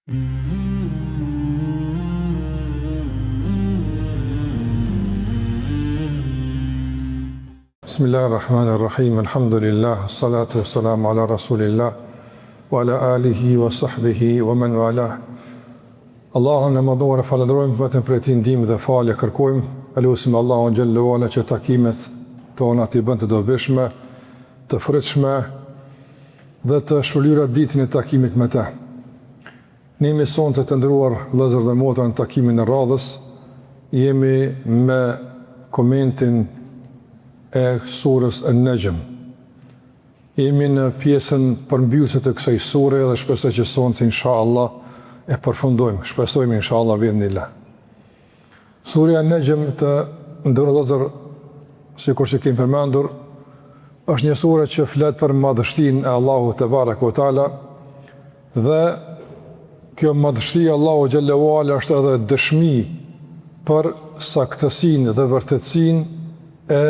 Bismillahirrahmanirrahim, alhamdulillah, salatu wassalamu ala rasulillah, wa ala alihi wa sahbihi wa man walah. Allahun e madhuar falenderojmë, vetëm për ti ndihmë dhe falje kërkojmë. Elusim Allahun xhallahu ala që takimet tona t'i bën të dobishme, të frytshme dhe të shpëlyera ditën e takimit me të. Ne jemi sonte të nderuar vëllezër dhe motra në takimin e radhës. Jemi me komentin e surës An-Najm. Jemi në pjesën përmbyllëse të kësaj sure dhe shpresoj që sonte inshallah e përfundojmë. Shpresojmë inshallah bi'idhnillah. Surja An-Najm, të nderuar vëllezër, sikur që kemi përmendur, është një sure që flet për madhështinë e Allahut te baraka ve taala, dhe kjo madhështi e Allahut xhallahu ala është edhe dëshmi për saktësinë dhe vërtetësinë e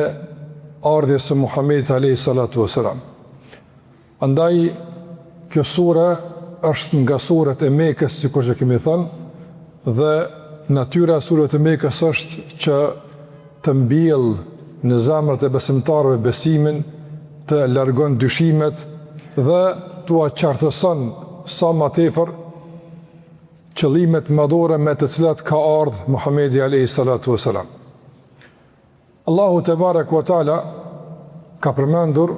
ardhjes së Muhamedit alayhi salatu wasalam. Andaj kjo sure është nga suret e Mekës, sikur që kemi thënë, dhe natyra e sureve të Mekës është që të mbjell në zemrat e besimtarëve besimin, të largon dyshimet dhe t'ua qartëson sa më tepër qëllimet madhore me të cilat ka ardhur Muhamedi alayhi salatu wasalam. Allahu te baraka ve taala ka përmendur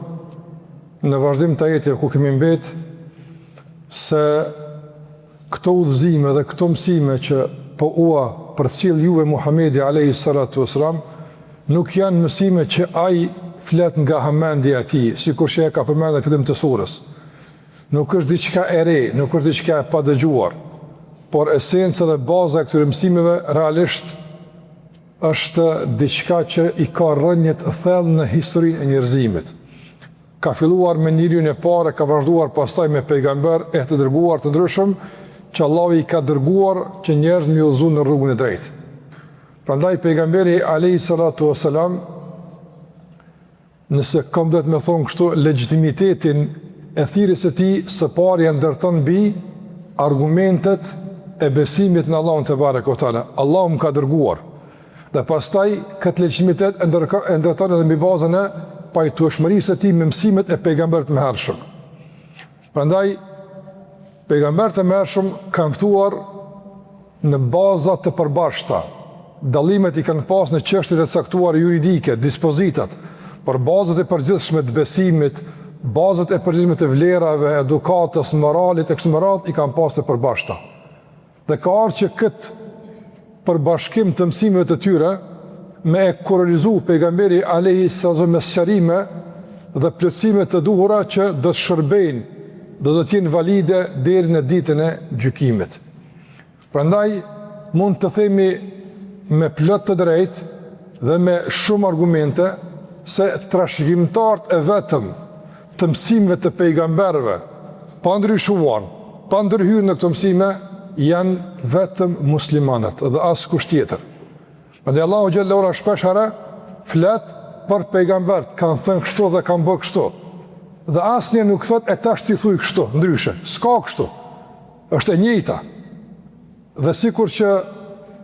në vazhdim të ajetit ku kemi mbet se këto udhëzime dhe këto mësime që po ua përcjell juve Muhamedi alayhi salatu wasalam nuk janë mësime që ai flet nga hamendja e tij, sikur që e ka përmendur në fillim të surës. Nuk është diçka e re, nuk është diçka e padëgjuar, por esenca dhe baza e këtyre mësimeve realisht është diçka që i ka rënjët thellë në historinë e njerëzimit. Ka filluar me njeriun e parë, ka vazhduar pastaj me pejgamber e të dërguar të ndryshëm që Allahu i ka dërguar që njerëzit më udhëzojnë në rrugën e drejtë. Prandaj pejgamberi alayhi salatu wasalam, nëse kam do të më thonë kështu, legitimitetin e thirrjes së tij së pari e ndërton mbi argumentet e besimit në Allahun te baraka ve taala. Allahu më ka dërguar. Dhe pastaj këtë legitimitet e ndërton edhe mbi bazën e pajtueshmërisë së tij me mësimet e pejgamberit të mëhershëm. Prandaj pejgamberët e mëhershëm kanë ftuar në baza të përbashkëta. Dallimet i kanë pas në çështjet e caktuara juridike, dispozitat, por bazat e përgjithshme të besimit, bazat e përgjithshme të vlerave, edukatës, moralit e kështu me radhë i kanë pas të përbashkëta. Dhe ka ardhur që këtë përbashkim të mësimeve të tyre me e kurorizu pejgamberi alayhi salatu me sqarime dhe plotësime të duhura që do të shërbejnë, do të jenë valide deri në ditën e gjykimit. Prandaj mund të themi me plot të drejtë dhe me shumë argumente se trashëgimtarët e vetëm të mësimeve të pejgamberëve, pa ndryshuar, pa ndërhyrë në këto mësime, janë vetëm muslimanët dhe askush tjetër. Prandaj Allahu xhallahu ala shpesh herë flet për pejgambert, kanë thënë kështu dhe kanë bërë kështu. Dhe asnjë nuk thotë e tash ti thuj kështu, ndryshe. S'ka kështu. Është e njëjta. Dhe sikur që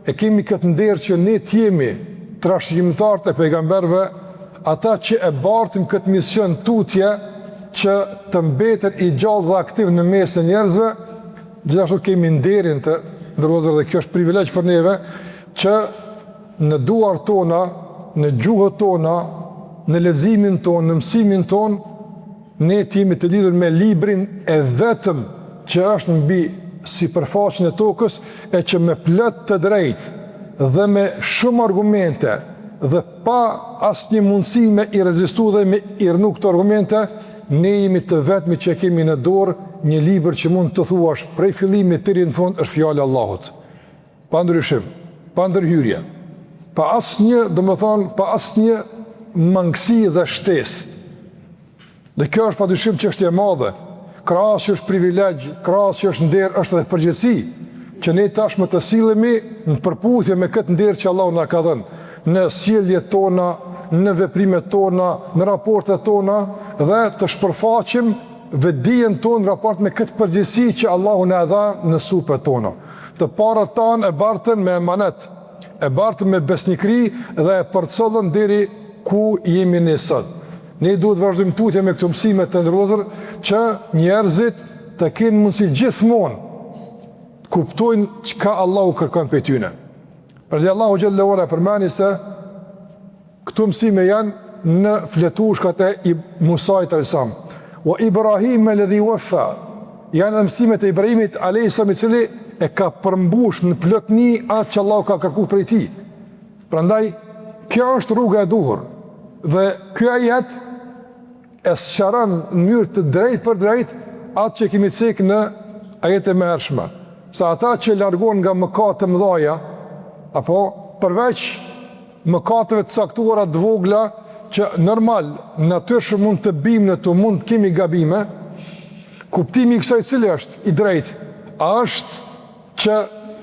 e kemi këtë nder që ne të jemi trashëgimtarët e pejgamberëve, ata që e bartim këtë mision tutje që të mbetet i gjallë dhe aktiv në mes të njerëzve, gjithashtu kemi nderin të ndërvozër dhe kjo është privilegj për neve që në duar tona, në gjuhët tona, në leximin tonë, në mësimin tonë, ne jemi të lidhur me librin e vetëm që është mbi sipërfaqen e tokës e që me plot të drejtë dhe me shumë argumente dhe pa asnjë mundësi me i rezistu dhe me i rënu këto argumente, ne jemi të vetmi që kemi në dorë një libër që mund të thuash prej fillimit deri në fund është fjala e Allahut. Pa ndryshim, pa ndërhyrje, pa asnjë, domethënë, pa asnjë mangësi dhe shtesë. Dhe kjo është padyshim çështje e madhe. Krahas që është privilegj, krahas që është nder, është edhe përgjegjësi që ne tashmë të sillemi në përputhje me këtë nder që Allahu na ka dhënë në sjelljet tona, në veprimet tona, në raportet tona dhe të shpërfaqim vetdijen tonë në raport me këtë përgjegjësi që Allahu na dha në supet tona. Të parat tanë e bartën me emanet, e bartën me besnikëri dhe e përcollën deri ku jemi ne sot. Ne duhet vazhdojmë tutje me këto mësime të ndërlozër që njerëzit të kenë mundësi gjithmonë kuptojnë çka Allahu kërkon prej tyre. Përdi Allahu xhallahu ala përmani se këto mësime janë në fletushkat e Musait alayhissalam. Wa Ibrahim alladhi waffa, janë mësimet e Ibrahimit alayhissalam i cili e ka përmbush në plotni atë që Allahu ka kërkuar prej tij. Prandaj kjo është rruga e duhur dhe ky ajet e sqaron në mënyrë të drejtë për drejtë atë që kemi cek në ajetet e mëhershme. Sa ata që largohen nga mëkate të mëdha, apo përveç mëkateve të caktuara të vogla që normal natyrshëm mund të bijmë në to, mund të kemi gabime, kuptimi i kësaj cili është i drejtë, a është që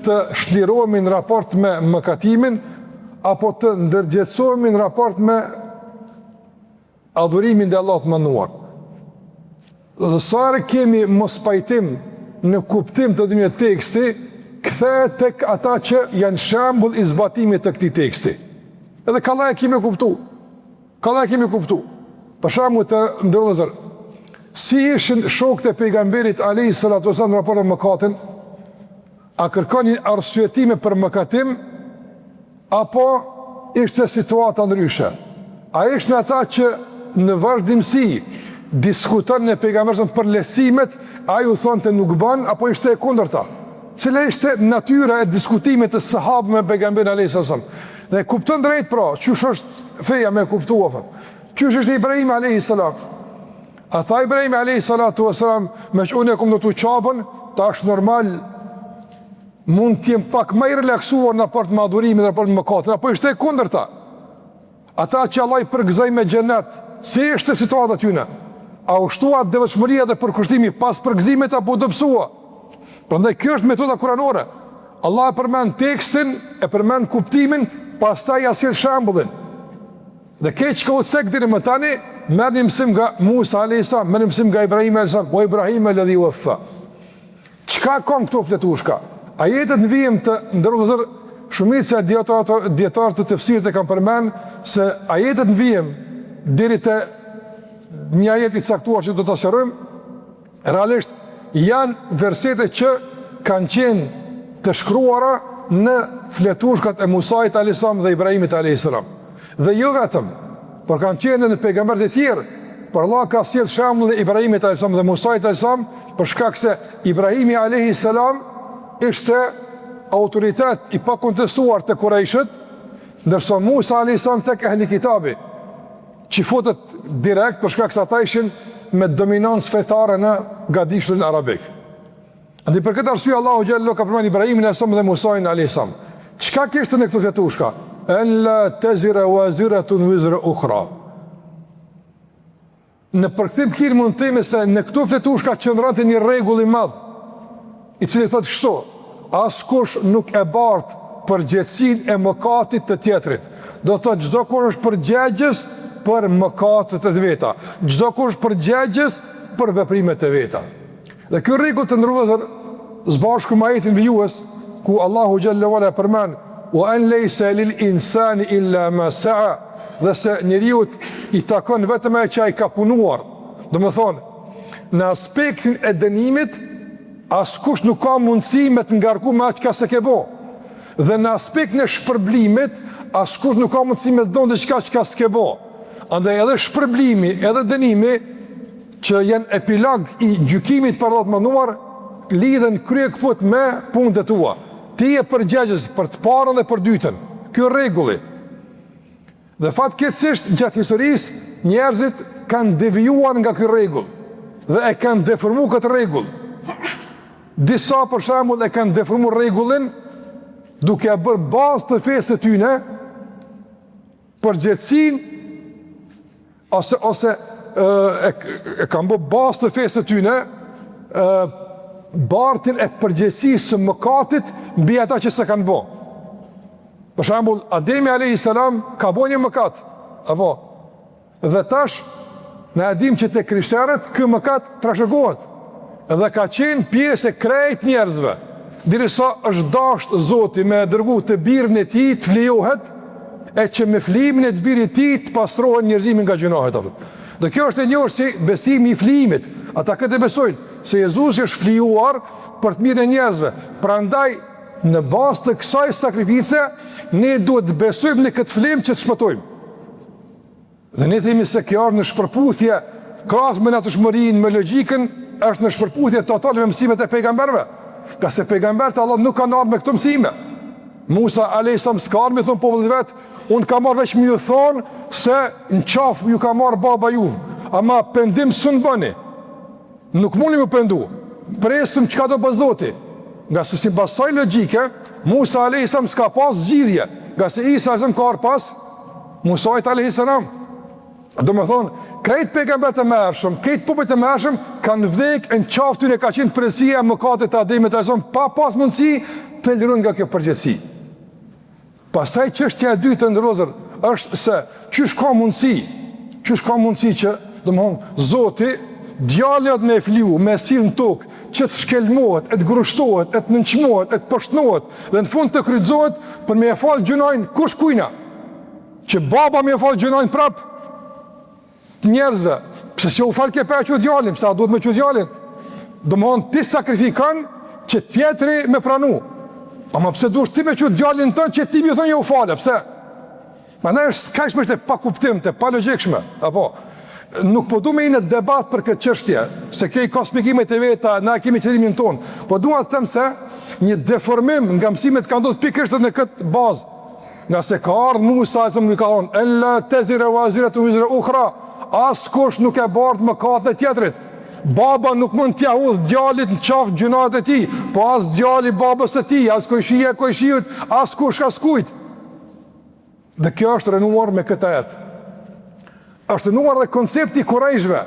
të shlirohemi në raport me mëkatimin apo të ndërgjegjësohemi në raport me adhurimin dhe Allah të mënduar. Dhe sare kemi mos pajtim në kuptim të dëmjë teksti, kthehet tek ata që janë shembull i zbatimit të këtij teksti. Edhe kalla e kemi kuptu. Për shembull të ndërlozër, si ishin shokët e pejgamberit alayhi salatu wasallam në raport me mëkatin, a kërkonin arsyetime për mëkatim, apo ishte situata ndryshe? A ishin ata që në vazhdimsi diskuton në pejgamberin për lehtësimet, ai u thonte nuk bën, apo ishte e kundërta? Cila ishte natyra e diskutimit të sahabëve me pejgamberin alayhis salam? Dhe kupton drejt pra, çush është feja me kuptuar. Çush është Ibrahim alayhis salam? A tha Ibrahim alayhis salatu wasalam, me që unë kom do të çapën, tash normal mund të jem pak më i relaksuar në raport me adhurimin dhe raport me mëkatin, apo ishte e kundërta? Ata që Allah i përgëzoi me xhenet, si ishte situata tyne? A ushtua devotshmëria dhe përkushtimi pas përgëzimit apo dobësua? Prandaj kjo është metoda kuranore. Allah e përmend tekstin, e përmend kuptimin, pastaj ja sjell shembullin. Dhe keq ka u cek deri më tani, merrni mësim nga Musa alayhis salam, merrni mësim nga Ibrahim alayhis salam, wa Ibrahim alladhi waffa. Çka kanë këto fletushka? Ajetet në vijim të ndërlozër, shumica dietarë të tefsirit e kanë përmend se ajetet në vijim deri te një ajet i caktuar që do ta sqarojmë, realisht janë versete që kanë qenë të shkruara në fletushkat e Musait alayhis salam dhe Ibrahimit alayhis salam. Dhe jo vetëm, por kanë qenë në pejgamberët e tjerë, por Allah ka sjell shembull e Ibrahimit alayhis salam dhe Musait alayhis salam për shkak se Ibrahimi alayhis salam ishte autoritet i pakontestuar të Qurayshit, ndërsa Musa alayhis salam tek ehli kitabi, që futet direkt për shkak se ata ishin me dominancë fetare në gadishullin arabik. Andaj për këtë arsye Allahu xhallahu ka përmendur Ibrahimin alayhis salam dhe Musain alayhis salam. Çka kishte në këto fletushka? En la tazira waziratun wizra ukhra. Në përkthim këtij mund të themi se në këto fletushka qëndronte një rregull i madh, i cili thotë kështu: askush nuk e bart përgjegjësinë e mëkatit të tjetrit. Do të thotë çdo kush është përgjegjës për mëkatet e veta. Çdo kush përgjegjës për veprimet e veta. Dhe ky rregull të ndërruar së bashku me ajetin vijues ku Allahu xhallahu ala përmend wa an laysa lil insani illa ma sa'a, dhe se njeriu i takon vetëm ajo që ai ka punuar. Domethënë, në aspektin e dënimit askush nuk ka mundësi me të ngarkuar me atë që ke bë. Dhe në aspektin e shpërblimit askush nuk ka mundësi me të dhënë diçka që s'ke bë. Andaj edhe shpërblimi, edhe dënimi që janë epilog i gjykimit për Allah të mënduar, lidhen kryekëput me punët e tua. Ti je përgjegjës për të parën dhe për dytën. Ky rregulli. Dhe fatkeqësisht gjatë historisë njerëzit kanë devijuar nga ky rregull dhe e kanë deformuar këtë rregull. Disa për shembull e kanë deformuar rregullin duke e bërë bazë të fesë të tyre përgjegjësinë ose e kanë bërë bazë të fesë të tyre bartin e përgjegjësisë së mëkatit mbi ata që s'e kanë bë. Për shembull, Ademi alayhis salam ka bërë një mëkat, apo dhe tash Ne edhim që të krishterët kë mëkat trashëgohet. Edhe ka qenë pjesë e krejt njerëzve. Dirisa është dashtë Zoti me dërgu të birën e tij të flijohet, e që me flimin e të birit të tij të pastrohen njerëzimin nga gjunahet. Dhe kjo është e njohur si besimi i flijimit. Ata këtë besojnë se Jezusi është flijuar për të mirën e njerëzve. Prandaj në bazë të kësaj sakrifice ne duhet të besojmë në këtë flim që të shpëtojmë. Dhe ne themi se kjo është në shpërputhje krahas me natyrshmërinë, me logjikën, është në shpërputhje totale me mësimet e pejgamberëve. Ka se pejgambert Allah nuk kanë ardhur me këto mësime. Musa a.s. s'ka ardhur me thonë popullit vet, unë ka marrë veç më ju thonë se në qafë ju ka marrë baba juve, ama pendim së në bëni. Nuk mundi më pendu. Presëm çka do bëj Zoti. Nga se si pasoj logjike, Musa a.s. s'ka pas zgjidhje, nga se Isa a.s. ka ardhur pas Musait a.s. Do më thonë, krejt pejgambert e mërshëm, krejt popujt e mërshëm, kanë vdek në qaftën e ka qenë përësia mëkatet e Ademit a.s. pa pas mundësi të lirën nga kjo përgjithësi. Pastaj çështja e dytë ndërrozër është se çysh ka mundësi që, domthonë, Zoti djalët me fliu, me sill në tokë, që të shkelmohet, e të grushtohet, e të nënçmohet, e të poshtnohet, dhe në fund të kryqëzohet për me e fal gjunojnë kush kujna. Që baba me e fal gjunojnë prap njerëzve, pse si u fal ke pa që djalin, pse a duhet me që djalin? Domthonë ti sakrifikon që tjetri me pranu. Ama pse duhet ti me që djalin tënë që ti më thonë jo u falë, pse? Mandaj është skajshme të pa kuptim, të pa logjikshme, apo? Nuk po du me i në debat për këtë çështje, se kej ka spikimet e veta, na kemi qëllimin tonë, po dua të them se një deformim nga mësimet ka ndodhur pikërisht në këtë bazë. Nga se ka ardhur Musa se më ka thonë, "Ella tazira waziratu wizra ukhra", askush nuk e bardh mëkatin e tjetrit. Baba nuk mund t'ia udh djalit në qafë gjunat e tij, po as djali babës së tij, as kojshijut, askush askujt. Dhe kjo është rënuar me këtë ajet. Është rënuar dhe koncepti i kurajshve,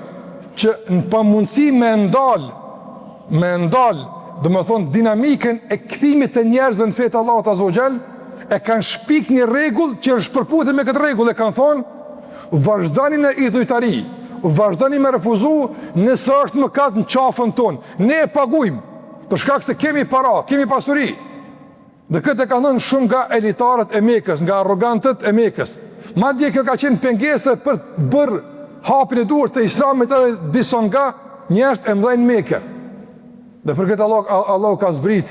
që në pamundësi me ndal, do më thonë, dinamikën e kthimit të njerëzve në fetë Allahut Azza wa Jall, e kanë shpik një rregull që është përputhje me këtë rregull, e kanë thonë, vazhdani në idhujtari, vazhdani me refuzu nëse është mëkat në qafën tonë. Ne e pagujmë, për shkak se kemi para, kemi pasuri. Dhe këtë e kanë thënë shumë nga elitarët e Mekës, nga arrogantët e Mekës. Madje kjo ka qenë pengesë për të bërë hapin e duhur të Islamit edhe disa nga njerëz e mëdhenj Mekë. Dhe për këtë Allah ka zbrit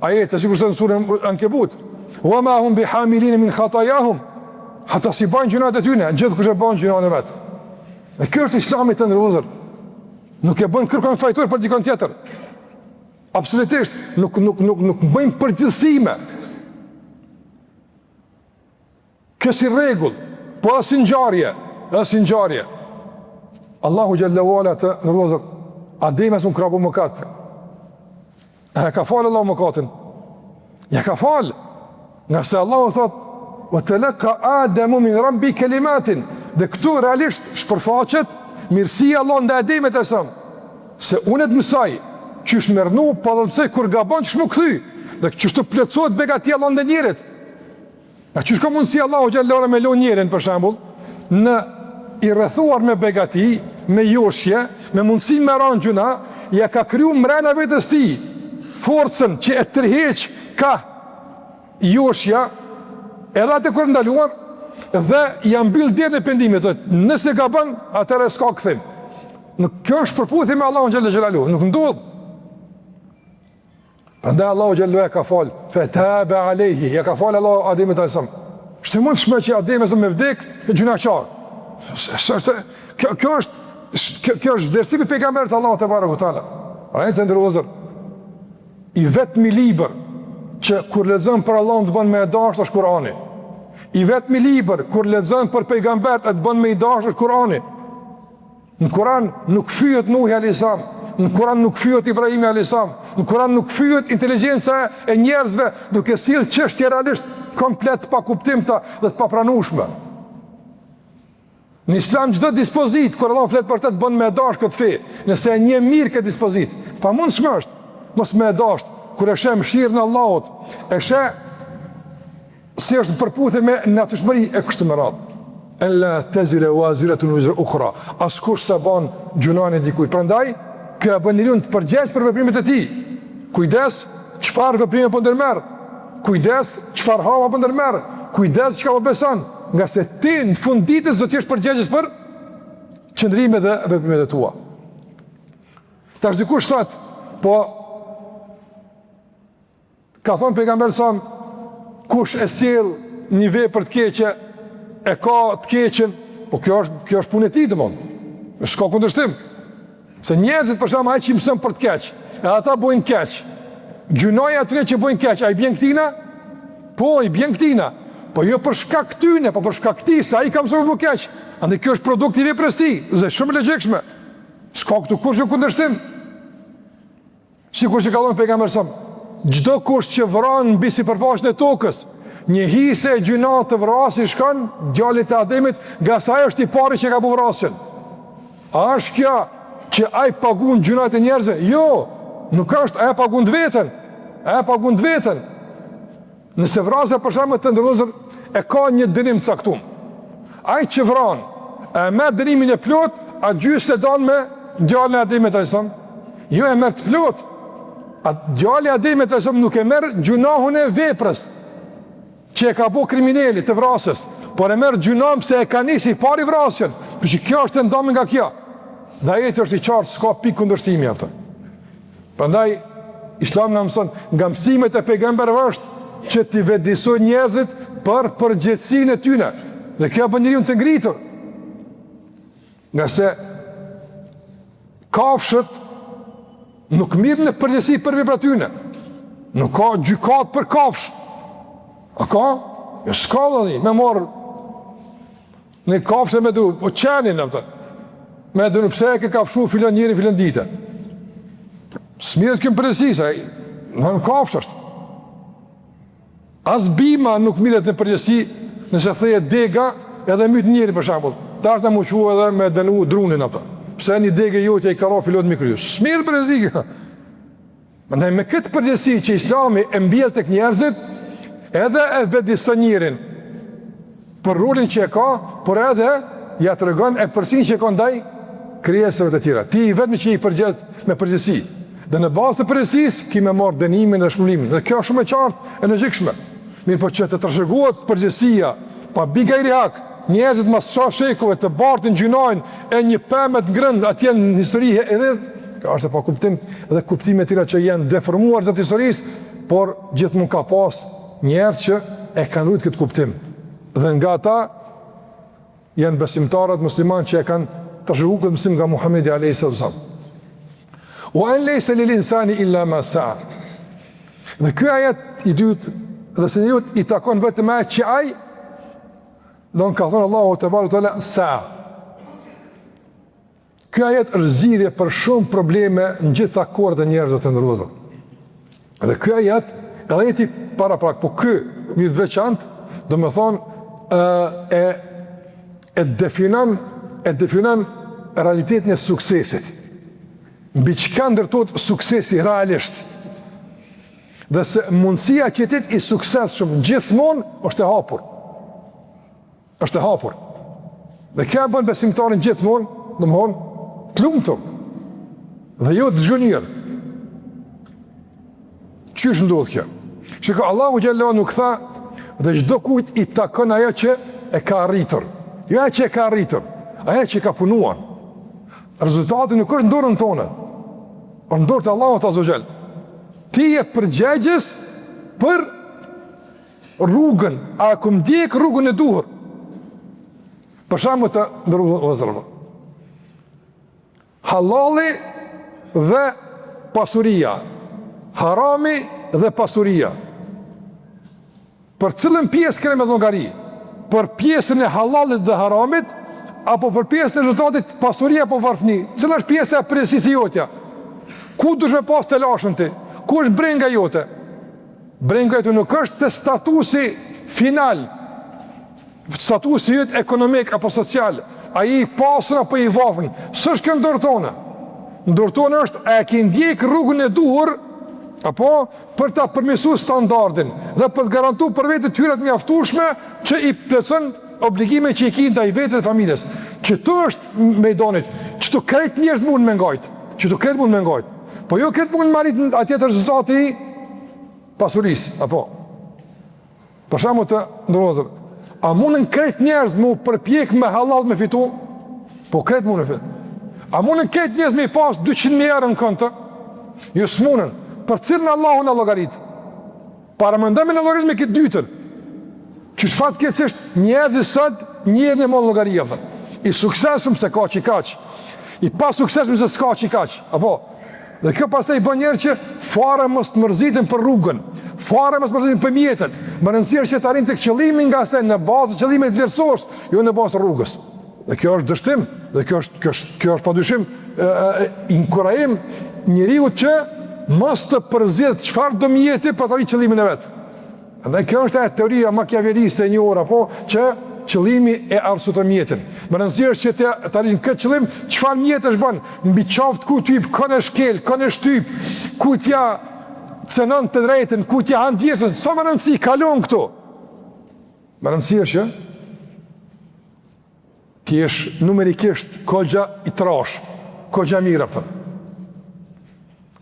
ajete, sikur në surën Ankebut, "Wa ma hum bihamilin min khatayahum", ata si bajnë gjunat e tyne, gjithë kush e bajnë gjunat e vetë. Dhe kjo është Islami të ndërvozër. Nuk e bën kërkon fajtor për dikon tjetër. Absolutisht, nuk bëjmë përgjithësime. Kjo si rregull, po as si ngjarje. Allahu xhallahu ala të ndërvozër, Ademes nuk ka bërë mëkat. E ka falë Allahu mëkatin. Ja ka falë. Nga se Allahu thot, "Wa talaqa Adamu min rabbi kalimatin", dhe këtu realisht shpërfaqet mirësia Allah ndaj Ademit e sëm. Se unë të mësaj, qysh më rënu, pa dhe mësaj kur gabon që shmë këthy, dhe qysh të plëcojt begatia Allah ndaj njerit. Nga qysh ka mundësi Allah o gjallore me lo njerin, për shambull, në i rrethuar me begati, me joshje, me mundësi me ranë gjuna, ja ka kryu mrena vetës ti, forcën që e tërheq ka joshja, edhe atë kërë ndaluar, dhe janë mbyll derën e pendimit, nëse gabon, atëherë s'ka kthim. Në kjo është përputhje me Allahun xhalla xhelalu, nuk ndodh. Prandaj Allahu xhalla ka fal, fataba alayhi, ja ka fal Allahu Ademit alayhis salam. Është mundshme që Ademi me vdek gjunaqar. Kjo është dërsimi pejgamberit Allahut te bareku teala. Ai të ndërozur. I vetmi libër që kur lexon për Allahun të bën me dashur është Kurani. I vetmi libër kur lexon për pejgambert të bën me dashur është Kurani. Në Kur'an nuk fyet Nuhi alayhis salam, në Kur'an nuk fyet Ibrahimi alayhis salam, në Kur'an nuk fyet inteligjenca e njerëzve duke sill çështje realisht komplet pa kuptimta dhe të papranueshme. Në Islam çdo dispozit kur Allah flet për të bën me dash këtë fe, nëse e një mirë këtë dispozit, pamundshme është mos me dash kur e sheh mëshirën e Allahut, e sheh si është përputhje me natyrshmëri e kështu me radhë. alla tazira waziratun wizra ukhra. Askush sa ban gjunain e dikujt. Prandaj kjo e bën njeriu të përgjegjës për veprimet e tij. Kujdes çfarë veprime po ndërmerr. Kujdes çfarë hapa po ndërmerr. Kujdes çka po beson, nga se ti në fund ditës do të jesh përgjegjës për qëndrimet dhe veprimet e tua. Tash dikush thot, po ka thonë pejgamberi sa kush e sjell një vepër të keqe e ka të keqen, po kjo është punë e tij domosdoshmë. S'ka kundërshtim. Se njerëzit për shkak ai që mëson për të keq, edhe ata bojnë keq. Gjunoja atyre që bojnë keq, ai bjen këtina? Po, i bjen këtina. Po jo për shkak këtyne, po për shkak këtij, se ai ka mësuar të bëjë keq. Andaj kjo është produkt i veprës së tij, është shumë e logjikshme. S'ka këtu kurrë kundërshtim. Sikur që ka thënë pejgamberi sa, çdo kush që vran mbi sipërfaqen e tokës, një hise e gjunat të vrasë i shkon djalit të Ademit, nga sa ajo është i pari që ka bu vrasjen. A është kjo që ai pagun gjunat e njerëzve? Jo, nuk është, ai pagun të veten. Ai pagun të veten. Nëse vrasja për shembull të ndërlozur e ka një dënim të caktuar. Ai që vran, e merr dënimin e plot, a gjysë e don me djalin e Ademit ai son? Jo, e merr të plot. A djali i Ademit ai son nuk e merr gjunahun e veprës që e ka bo kriminali të vrasës, por e merr gjunam se e ka nisi pari vrasjen, përqë kjo është e ndomi nga kjo. Dhe ajeti është i qartë, s'ka pikë kundërshtimi atë. Prandaj, Islami na mëson nga mësimet e pejgamberëve është që t'i vëdësoj njerëzit për përgjegjësinë e tyre. Dhe kjo bën njeriu të ngritur. Nga se kafshët nuk mirën në përgjegjësi për veprat tyre. Nuk ka gjykat për kafshë. A ka? Jo s'ka dhe me marë në kafshë me du, o qenin me du në pse e ke kafshu filon njëri, filon dite. S'mirët këmë përgjësi, se në kafshë është. As bima nuk mirët në përgjësi nëse theje dega edhe mytë njëri për shambull. Ta është në muqu edhe me dënu drunin apëta. Pse një dege jotja i karo filon të mikryu. S'mirët përgjësi ka. Me këtë përgjësi që Islami e mbjell tek njerëzit, edhe e vëdëson njërin për rolin që e ka, por edhe ja të regon e përsin që e ka ndaj krijesave të tjera. Ti i vetëm që i përgjet me përgjësi. Dhe në bazë të përgjësis, ki me marrë dënimin dhe shpëlimin. Dhe kjo është shumë e qartë e logjikshme. Mirë po që të trashëgohet përgjësia, pa biga i rihak, njerëzit mas shekove të bartin gjunajnë e një pemet ngrënë atje në histori edhe, ka është e pa kuptim, edhe kuptime tira që janë deformuar zëtë historisë, por gjithmonë ka pas njerë që e kanë rujtë këtë kuptim. Dhe nga ta janë besimtarët musliman që e kanë të shëgu këtë mësim nga Muhammedi a.s. Wa an laysa lil insani illa ma sa'a. Dhe ky ajet i dytë, dhe se njëjut i takon vetëm ajet që ai, do në ka thonë Allahu te barekuta sa'a. Ky ajet është zgjidhje për shumë probleme në gjitha kohët e njerëzve të ndërruar. Dhe ky ajet, edhe ajeti para prak, po ky mirë të veçantë, do me thonë e definon realitetin e suksesit. Mbi çka ndërtohet suksesi realisht. Dhe se mundësia që ti i suksesshëm gjithmonë është e hapur. Është e hapur. Dhe kjo e bën besimtarin gjithmonë, domthonë, të lumtur. Dhe jo të zgënjur. Qysh ndodh kjo? Shiko, Allahu xhallahu nuk tha dhe çdo kujt i takon ajo që e ka arritur. Jo ajo që e ka arritur, ajo që ka punuar. Rezultati nuk është në dorën tonë. Është në dorën e Allahut azza xhall. Ti je përgjegjës për rrugën, a ku ndjek rrugën e duhur. Për shembull të ndërrua. Halali dhe pasuria, harami dhe pasuria. Për cilën pjesë kemi llogari? Për pjesën e halalit dhe haramit, apo për pjesën e rezultatit pasuria apo varfëni? Cila është pjesa e përgjegjësisë jote? Ku dush me pas të lashën ti? Ku është brenga jote? Brenga jote nuk është të statusi final, statusi jote ekonomik apo social, a i pasën apo i varfën. Së është kënë dorë tonë? Në dorë tonë është a e ki ndjek rrugën e duhur, apo për ta përmirësuar standardin dhe për të garantuar për vetë tyrat mjaftueshme që i plotson obligime që i ki ndaj vetë dhe familjes. Qëtu është mejdanit, qëtu krejt njerëz mund me ngajt, qëtu krejt mund me ngajt. Po jo krejt mund marit atjetë rezultati i pasuris, apo. Për shamu të ndërozër, a mundën krejt njerëz mu përpjek me halal me fitu? Po krejt mundën me fitu. A mundën krejt njerëz me i pas 200.000 euro në kënë të? Jo s'munën, për cilën Allahu në logaritë. Para më ndëme në logarizme këtë dytën, që shfat këtësisht njerëzit sot, njerën e mollë logaria, i suksesum se ka që i kaq, i pa suksesum se s'ka që i kaq, apo, dhe kjo pastaj i bën njerë që fare mos të mërzitën për rrugën, fare mos të mërzitën për mjetet, më rëndësirë që të arin të qëllimin nga se në bazë qëllimin të vlerësos, jo në bazë rrugës. Dhe kjo është dështim, dhe kjo është padyshim inkurajim njeriu që mos të përzjedh çfarë do mjeti për të arritur qëllimin e vet. Dhe kjo është ajo teoria makiaveliste e një ora, po, që qëllimi e arsyeton mjetin. Më rëndësishme është që të arrish këtë qëllim, çfarë mjetesh bën? Mbi qaftë ku ty kënë shkel, kënë shtyp, ku t'ja cënon të drejtën, ku t'ja han djesën, sa më rëndësi kalon këtu. Më rëndësishme është që ti jesh numerikisht kogja i trash, kogja mirë apo.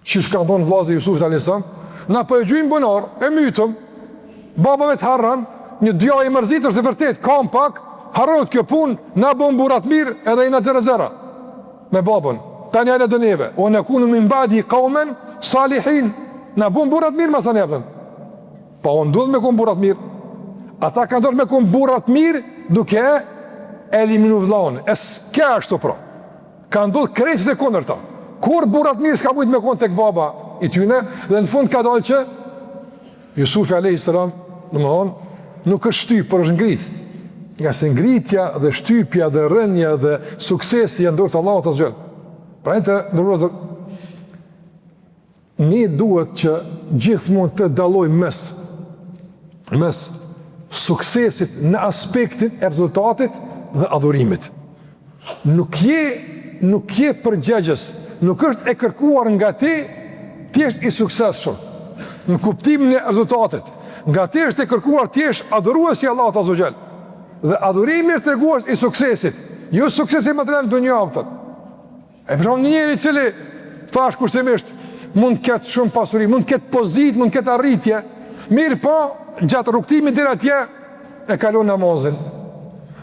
Që shka ndonë vlazë i Jusufit a.s. Na po e gjujmë bënar, e mytëm, babave të harran, një djaj i mërzitër se vërtet, kam pak, harrot kjo pun, na bëm burat mirë, edhe i na 0-0, me babën, ta njële dëneve, o në kunën më mbadi i kaumen, salihin, na bëm burat mirë, masa njëpën. Pa o ndodhë me kun burat mirë, ata ka ndodhë me kun burat mirë, duke eliminu vlaunë, e s'ke ashtu pra, ka ndodhë krejtës e kondër ta. Kur burat mirë s'ka mujtë me konë tek baba i tyne, dhe në fund ka dalë që Jusufi a.s. Nuk është shtyp, por është ngrit. Nga se ngritja dhe shtypja dhe rënja dhe suksesi janë dorë të Allahut azza wajal. Pra të ndërrozë, ne duhet që gjithmonë të dallojmë mes suksesit në aspektin e rezultatit dhe adhurimit. Nuk je përgjegjës, nuk është e kërkuar nga ti është i suksesshëm në kuptimin e rezultatit. Nga ti është e kërkuar ti është adhuruesi i Allahut azza wajal. Dhe adhurimi është tregues i suksesit, jo suksesi material në dunjë. E për shembull njëri i cili thash kushtimisht mund të ketë shumë pasuri, mund të ketë pozitë, mund të ketë arritje, mirë po gjatë rrugtimit deri atje e kalon namazin.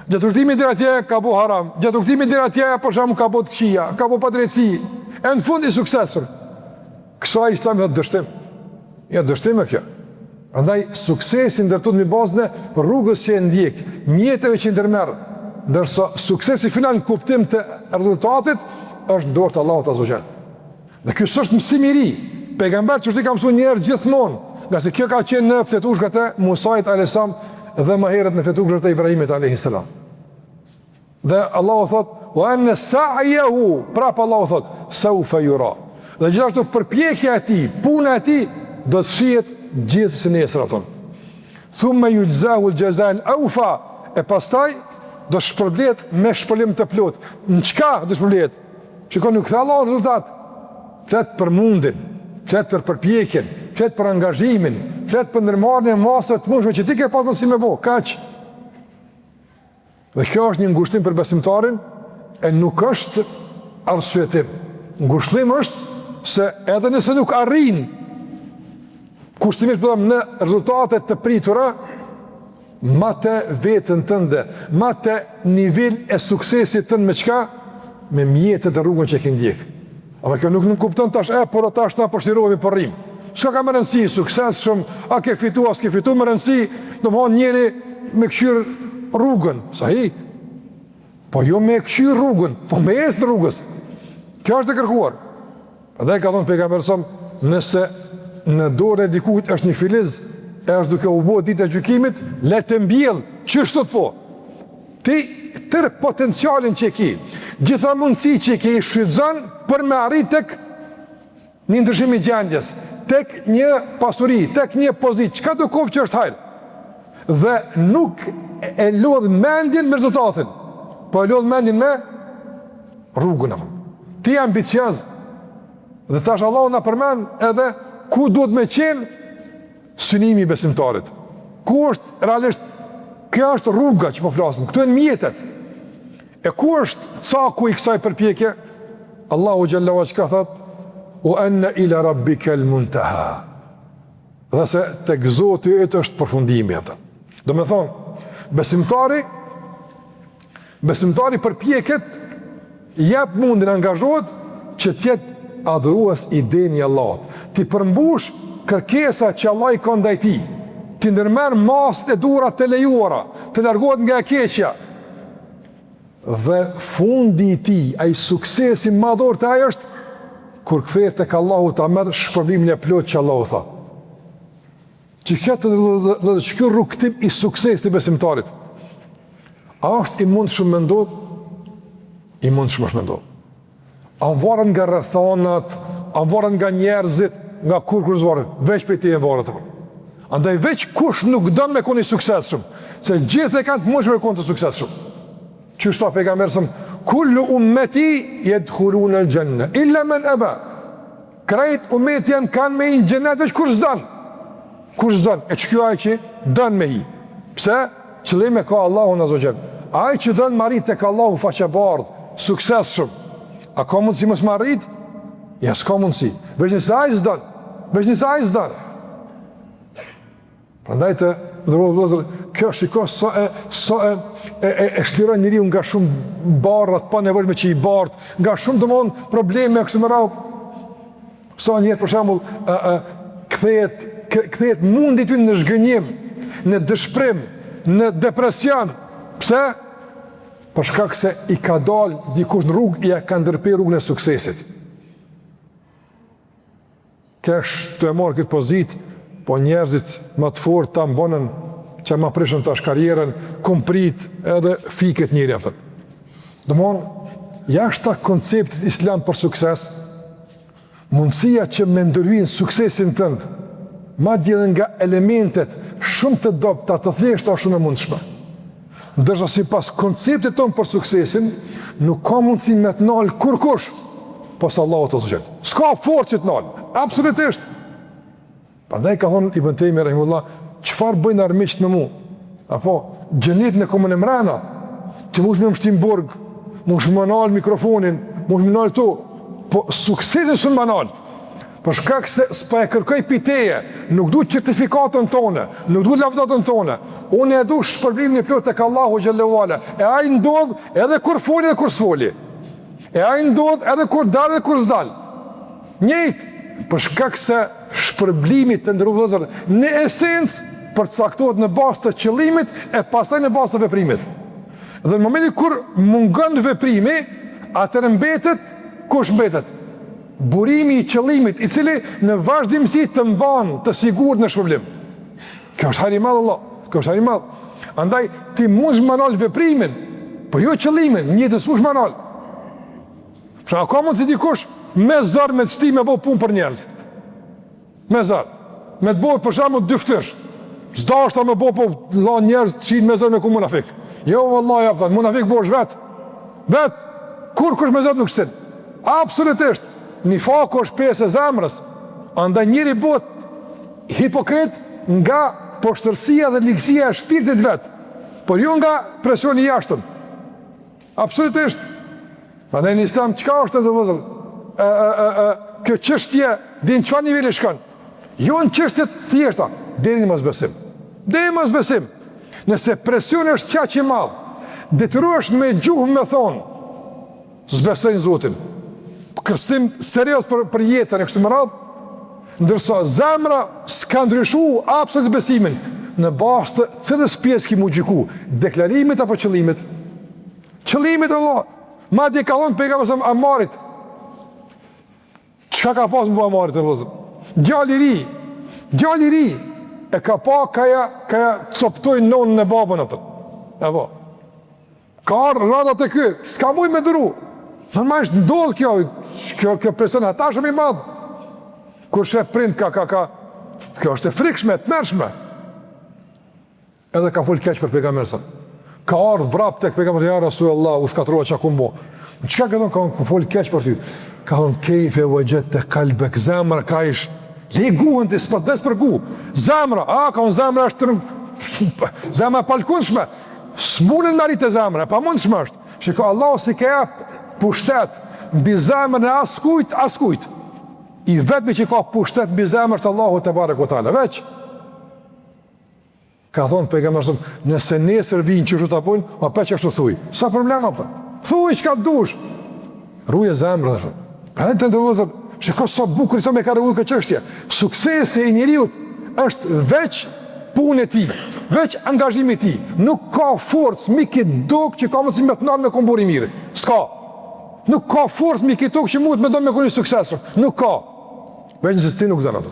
Gjatë rrugtimit deri atje ka bu haram, gjatë rrugtimit deri atje për shembull ka bu të këqija, ka bu padrejtësi, e në fund i suksesor. Kësaj Islami thotë dështim. Ja dështim e kjo. Andaj suksesi ndërtohet mbi bazën e rrugës që e ndjek, mjeteve që ndërmerr, ndërsa suksesi final në kuptim të rezultatit është në dorë të Allahut azza wajal. Dhe ky është mësim i ri. Pejgamberi çështë ka mësuar njerëz gjithmonë, nga se kjo ka qenë në fletushkat e Musait alayhis salam dhe më herët në fletushkat e Ibrahimit alayhis salam. Dhe Allahu thot: "Wa anna sa'yahu", prap Allahu thot: "Sawfa yura". Dhe gjithashtu përpjekja e tij, puna e tij do të shihet gjithsesi nesër aton. Thumma yujzahu al-jazaa al-awfa, e pastaj do shpërblet me shpëlim të plot. Në çka do shpërblet? Shikoni, nuk tha Allahu rezultat. Flet për mundin, flet për përpjekjen, flet për angazhimin, flet për ndërmarrjen e masave të mundshme që ti ke pasur si më bë, kaq. Dhe kjo është një ngushtim për besimtarin, e nuk është arsyetim. Ngushtim është se edhe nëse nuk arrin kushtimisht në rezultate të pritura, ma të vetën tënde, ma të nivel e suksesit tënë me qka, me mjetët dhe rrugën që e kënë ndjekë. Ama kjo nuk kupton tash, por tash na përshtirohemi për rrim. Shka ka më rëndësi, sukses shumë, a ke fitu, a s'ke fitu, më rëndësi, do më hanë njeri me këshyrë rrugën, sa hi? Po jo me këshyrë rrugën, po me esë në rrugës. Kjo është e kërkuar. Dhe ka thonë pejgamberi sa, nëse në dorë e dikujt është një filiz, e është duke u bë ditë e gjykimit, le të mbjell, ç'është po? Ti tërë potencialin që ki, gjitha mundësi që ki i shfrytëzon për me arrit tek një ndryshim i gjendjes, tek një pasuri, tek një pozitë, çka do kohë që është hajër. Dhe nuk e lodh mendjen me rezultatin, po e lodh mendjen me rrugën. Ti ambicioz, dhe tash Allahu na përmend edhe ku duhet me qenë synimi i besimtarit. Ku është realisht Kjo është rruga që po flasim, këtu janë mjetet. E ku është caku i kësaj përpjekje? Allahu xhallahu ala çka thot? "Wa anna ila rabbika al-muntaha." Dhe se tek Zoti yt është përfundimi atë. Do me thonë, besimtari përpjeket, jep mundin, angazhohet që tjetë adhurues i deni Allahut. Ti përmbush kërkesa që Allah i ka ndaj ti. Ti ndërmerr masët e duhura të lejuara, të largohet nga e keqja. Dhe fundi i tij, ai suksesi madhor të ai është kur kthehet tek Allahu ta merr shpërblimin e plot që Allahu tha. Që kjo rrugtim i sukses të besimtarit. A është i mund shumë me ndodh? I mund shumë është me ndodh. A varet nga rrethonat, a varet nga njerëzit, nga kur zvaret, veç për ti e varet. Andaj veç kush nuk don me koni suksesshëm, se gjithë e kanë të mundshme me kon të suksesshëm. Që shta pejgamberi, kullu ummeti yadkhuluna al-janna illa man aba. Krejt ummeti janë kanë me në xhenet veç kur s'dan. Kur s'dan, e që kjo aj që dën me hi. Pse? Qëllime ka Allahu në zogjem. Aj që dën marit e ka Allahu faqebardh, sukses shumë. A ka mundësi mos marit? Ja, s'ka mundësi. Veç nëse aj s'dan. Veç nëse aj s'dan. Prandaj të ndërrodhë, kjo shiko so e shliron njëri nga shumë barrat, pa nevojshme që i bardh, nga shumë dëmon probleme e kështu me radhë. So njëtë për shembull kthehet mundi ty në zhgënjim, në dëshpërim, në depresion. Pse? Për shkak se i ka dalë dikush në rrugë, i ka ndërpyer rrugën e suksesit. Kesh të e marrë këtë pozitë, po njerëzit më të fortë ta mbonën që ma prishën tash karrierën, komprit edhe fiket njëri aftën. Domthon, jashtë konceptit islam për sukses, mundësia që me ndërhyjnë suksesin tënd, madje edhe nga elementet shumë të dobta, të thjeshta shumë e mundshme. Ndërsa sipas konceptit tonë për suksesin, nuk ka mundësi me të nalë kurkush, pas Allahut të zgjet. S'ka forcë që të nalë, absolutisht. Prandaj ka thonë Ibn Taymi rahimullah, çfarë bëjnë armiqt me mua? Apo xhenetin e komunë mrena, ti mos më mshtim burg, mos më nal mikrofonin, mos më nal tu, po suksesi shumë banal. Për shkak se s'pa e kërkoj piteje, nuk du certifikatën tonë, nuk du lavdatën tonë. Unë e du shpërblimin e plot tek Allahu xhallahu ala. E ai ndodh edhe kur foli edhe kur s'foli. E ai ndodh edhe kur dal edhe kur s'dal. Njëjtë, për shkak se shpërblimi të ndërvëzër në esencë përcaktohet në bazë të qëllimit e pastaj në bazë të veprimit. Dhe në momentin kur mungon veprimi, atëherë mbetet kush mbetet? Burimi i qëllimit, i cili në vazhdimsi të mban të sigurt në shpërblim. Kjo është hari i madh Allah, kjo është hari i madh. Andaj ti mund të manal veprimin, po jo qëllimin, njëtë s'mush manal. Pra ka mund si dikush me zor me sti me bo punë për njerëz. Me zor. Me të bëhet për shembull dy ftyrsh. S'do është me bo po la njerëz të me zor me ku munafik. Jo vallahi apo munafik bosh vet. Vet kur kush me zor nuk shtin. Absolutisht. Nifaku është pjesë e zemrës. Andaj njëri bëhet hipokrit nga poshtërsia dhe ligësia e shpirtit vet, por jo nga presioni i jashtëm. Absolutisht. Prandaj në Islam çka është të vëzhgë? Kjo çështje din çfarë niveli shkon. Jo në çështje të thjeshta, deri në mosbesim. Deri në mosbesim. Nëse presioni është çaq i madh, detyrohesh me gjuhë me thonë, s'besoj në Zotin. Kërcënim serioz për jetën e kështu me radhë, ndërsa zemra s'ka ndryshuar absolutisht besimin në bazë të cilës pjesë ki mu gjyku, deklarimit apo qëllimit? Qëllimit Allah. Madje ka thonë pejgamberi Amarit. Çka ka pas më Amarit e vëllazër? Djali i ri e ka pa kaja coptoi nonën e babën atë. Apo. Ka rradat e ky, s'ka mujt me duru. Normalisht ndodh kjo presion ata shumë i madh. Kur shef prind kjo është e frikshme, të mërshme. Edhe ka fol keq për pejgamberin. Ka ardhur vrap tek pejgamberi ja Rasulullah, u shkatrua çka kumbo. Çka ka thonë ka fol keq për ty? Ka thonë kejfe wajadta qalbak, zamra ka ish. Le guën të s'po des për gu. Zamra, ka on zamra është zemra palkundshme, s'munën me arritë zemra, pa mundshme është. Shiko, Allah si ka jap pushtet mbi zemrën e askujt. I vetmi që ka pushtet mbi zemrën është Allahu te barekuhu teala. Veç ka thonë pejgamberi, nëse nesër vinë çështu ta bojnë, pa çështu thuj. Sa problem apo? Thuj çka dush. Ruaj zemrën. Pra të ndërlozë, shiko sa bukur sa më ka rregulluar këtë çështje. Suksesi i njeriu është veç punë e tij, veç angazhimi i tij. Nuk ka forcë mi këtë dok që ka mundësi me të ndalë me komburi mirë. S'ka. Nuk ka forcë mi këtë dok që mund të më do me koni suksesor. Nuk ka. Veç nëse ti nuk don ato.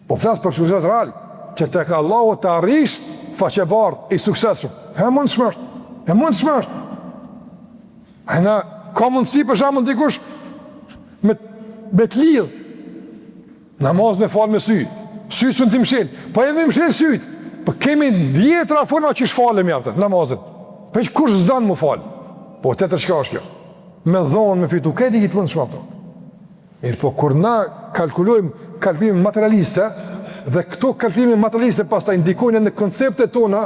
Po flas për sukses real, që tek Allahu të arrish faqebardh i suksesshëm. E mund shmërt. Ana ka mundësi për shembull dikush me të lidh namazën e fal me sy. Sy sun ti mshel. Po edhe mshel syt. Po kemi 10 forma që shfalem javë namazën. Po kush s'don më fal. Po tetë çka është kjo? Me dhonë, me fitu, këtë i këtë mund shmapto. Mirë, po kur na kalkulojmë kalkulime materialiste, dhe këto kalkulime materialiste pas ta indikojnë në konceptet tona,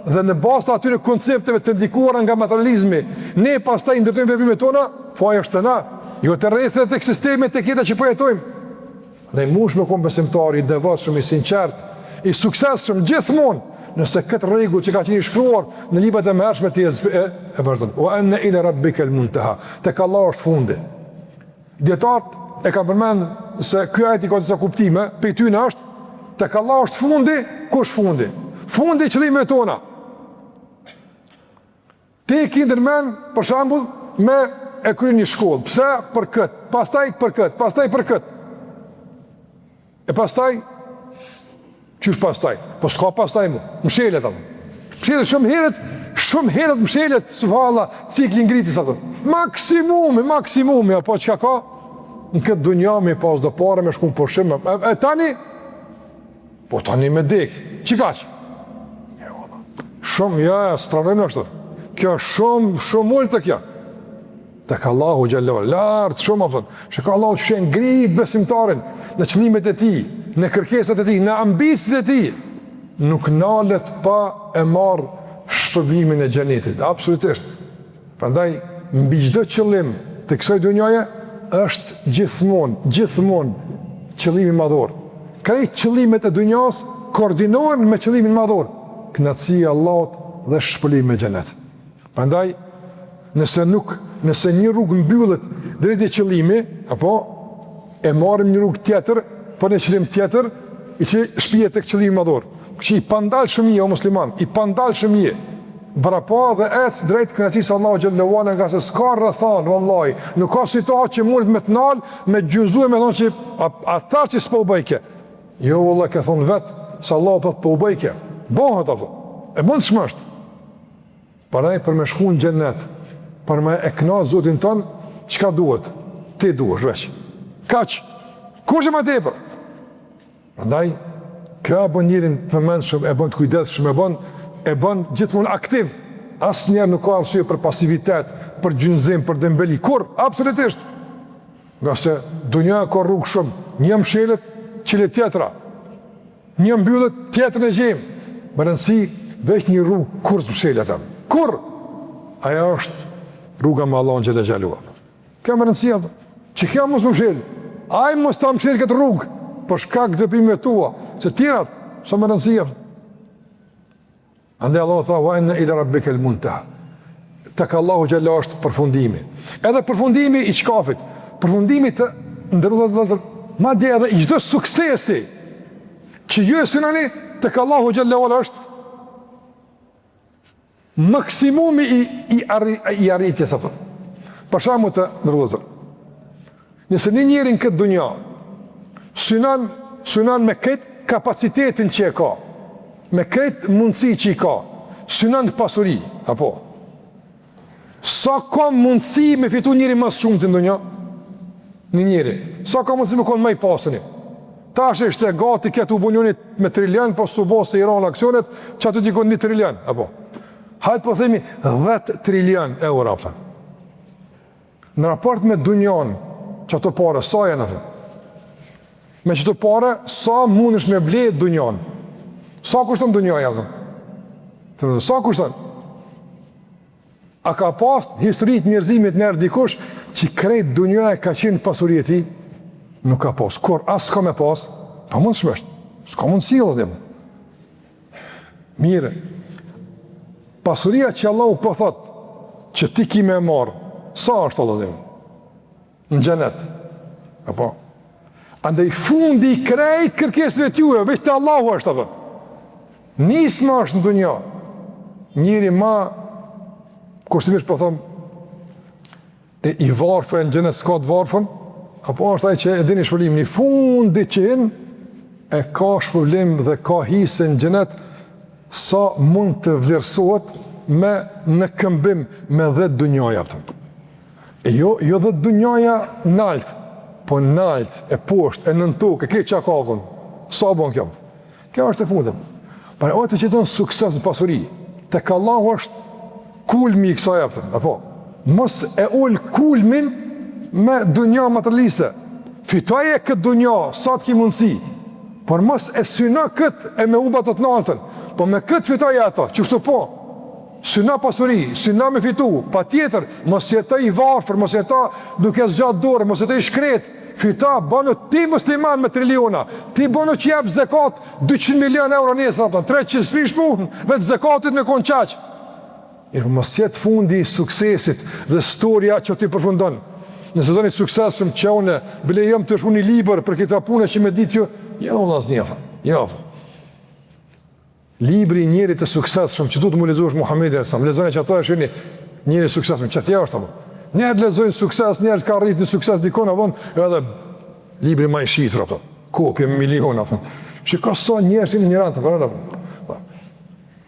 dhe në bazë të atyre koncepteve të ndikuara nga materializmi, ne pas ta ndërtojmë veprimet tona, po ajo është të na, jo të rrethet e sistemet të këta që po jetojmë. Dhe i mush me kom besimtari, i devotshëm, i sinqert, i suksesshëm gjithmonë, nëse këtë rregull që ka qenë shkruar në librat e mëhershme të e vërtetën. Wa anna ila rabbika al-muntaha. Tek Allah është fundi. Dietarët e kanë përmend se ky ajet ka disa kuptime, për ty në është tek Allah është fundi, kush fundi? Fundi i qëllimeve tona. Ti ke ndërmend për shembull me e kryen një shkollë. Pse? Për kët, pastaj për kët, pastaj për kët. E pastaj qysh pastaj? Po s'ka pastaj mu. Mshelet apo. Mshelet shumë herët mshelet, subhanallah, cikli ngritis ato. Maksimumi, apo çka ka? Në këtë dunja me pas do parë me shkum pushim. E tani? Po tani me dek. Çikaq? Shumë, s'pranojmë ashtu. Kjo shumë ullë të kjo. Tek Allahu xhallahu lart shumë apo. Shikoj Allahu që ngrit besimtarin në qëllimet e tij, në kërkesat e tij, në ambicet e tij, nuk nalet pa e marr shpërblimin e xhenetit, absolutisht. Prandaj mbi çdo qëllim të kësaj dhunjaje është gjithmonë qëllimi madhor. Krejt qëllimet e dhunjas koordinohen me qëllimin madhor, kënaqësia e Allahut dhe shpërblimi me xhenet. Prandaj nëse një rrugë mbyllet drejt e qëllimi, apo e marrim një rrugë tjetër, për një qëllim tjetër, i që shpijet tek qëllimi madhor. Që i pandal shumije o musliman, i pandal shumije, vrapa dhe ecë drejt kënaqësisë Allahu xhallahu ala, nga se s'ka rrethan, vallahi, nuk ka situatë që mund me të nal, me gjyzuar me thonë që ata që s'po bëjke. Jo vallahi, ka thonë vetë se Allahu po bëjke. Bëhet apo. E mund shmërt. Paraj për me shku në xhenet, për me e kënaqë Zotin ton, çka duhet? Ti duhesh veç. Kaq. Kush më tepër? Prandaj kjo bën njërin të mendshëm, e bën të kujdesshëm, e bën gjithmonë aktiv. Asnjëherë nuk ka arsye për pasivitet, për gjynxim, për dembeli. Kur? Absolutisht. Nga se dunja ka rrugë shumë. Një mshelet, çile tjetra. Një mbyllet, tjetrën e gjejmë. Me rëndësi veç një rrugë kur të mshelet atë. Kur? Aja është rruga me Allahun xhallahu xhallahu. Kjo më rëndësia, që kjo mos më mshelë. Ai mos ta mshelë këtë rrugë, për shkak të veprimeve tua, se tjerat sa më rëndësia. Andaj Allahu tha wa inna ila rabbika al-muntaha. Tek Allahu xhallahu është përfundimi. Edhe përfundimi i shkafit, përfundimi të ndërlozë, madje edhe i çdo suksesi që ju e synoni tek Allahu xhallahu është maksimumi i arritjes apo. Për shkakun të ndërlozë. Nëse një njeri në këtë dunja synon me këtë kapacitetin që e ka, me këtë mundësi që i ka, synon të pasuri, apo, sa ka mundësi me fitu njëri mas shumë të ndonja? Një njeri, sa ka mundësi me konë më i pasuni? Ta është e gati këtë u bunjonit me trilion, po subo se i ranë aksionet, që aty t'i konë 1 trilion, apo. Hajtë po themi 10 trilion euro, apëtan. Në raport me dunjon, që ato pare, sa janë ato? Me që të pare, sa mund është me blejt dunjon? Sa kushton dunjoja? Sa kushton? A ka pas historit njerëzimit nërë dikush që krejt dunja e ka qenë pasuria e tij? Nuk ka pas. Kur as s'ka me pas, pa mund shmesht. S'ka mund si dhe Mire. Pasuria që Allahu po thot që ti ki me marë, sa është Allah dhe në xhenet? Apo? Andaj fundi i krejt kërkesëve t'juve, veç të Allahu është apo? Nisma është në dunja. Njëri ma kushtimisht po thom i varfër në xhenet s'ka të varfën, apo është ai që e dini shpëlimin i fundi që e ka shpëlim dhe ka hisë në xhenet sa mund të vlerësohet me në këmbim me 10 dunjaja pëtëm. E jo 10 dunjaja nalt, po nalt, e poshtë, e nën tokë, e këtë qakakun. Sa bon kjo? Kjo është e fundëm. Për e të që të në sukses në pasuri, të Allahu është kulmi i kësaj pëtëm. Apo, mos e ullë kulmin me dunja materialiste. Fitoje këtë dunja, sa të ki mundësi, por mos e syna këtë e me ubat të naltën. Po me këtë fitoje ato, qështu po? Syna pasuri, syna me fitu, pa tjetër, mos jetoj i varfër, mos jetoj duke zgjat dorë, mos jetoj i shkret, fita, banu ti musliman me triliona, ti banu që jep zekat 200 milion euro nesër, 300 sprish punë, vetë zekatit me konë qaqë. Mos jetë fundi i suksesit dhe storia që ti përfundon. Nëse do një suksesëm që une, bile jëm të shuni liber për këta punë që me ditë ju, jo, vlas njefa, jo. Libri njerit të suksesshëm që du të mu lezosh Muhammedi e.s. Lezojnë që ato e shini njerit suksesshëm, që tja është apo. Njerët lezojnë sukses, njerët ka rritë në sukses dikon, apo, edhe libri ma i shqitur, apo, kopje me milion, apo. Që ka sa njerët që një rantë, apo.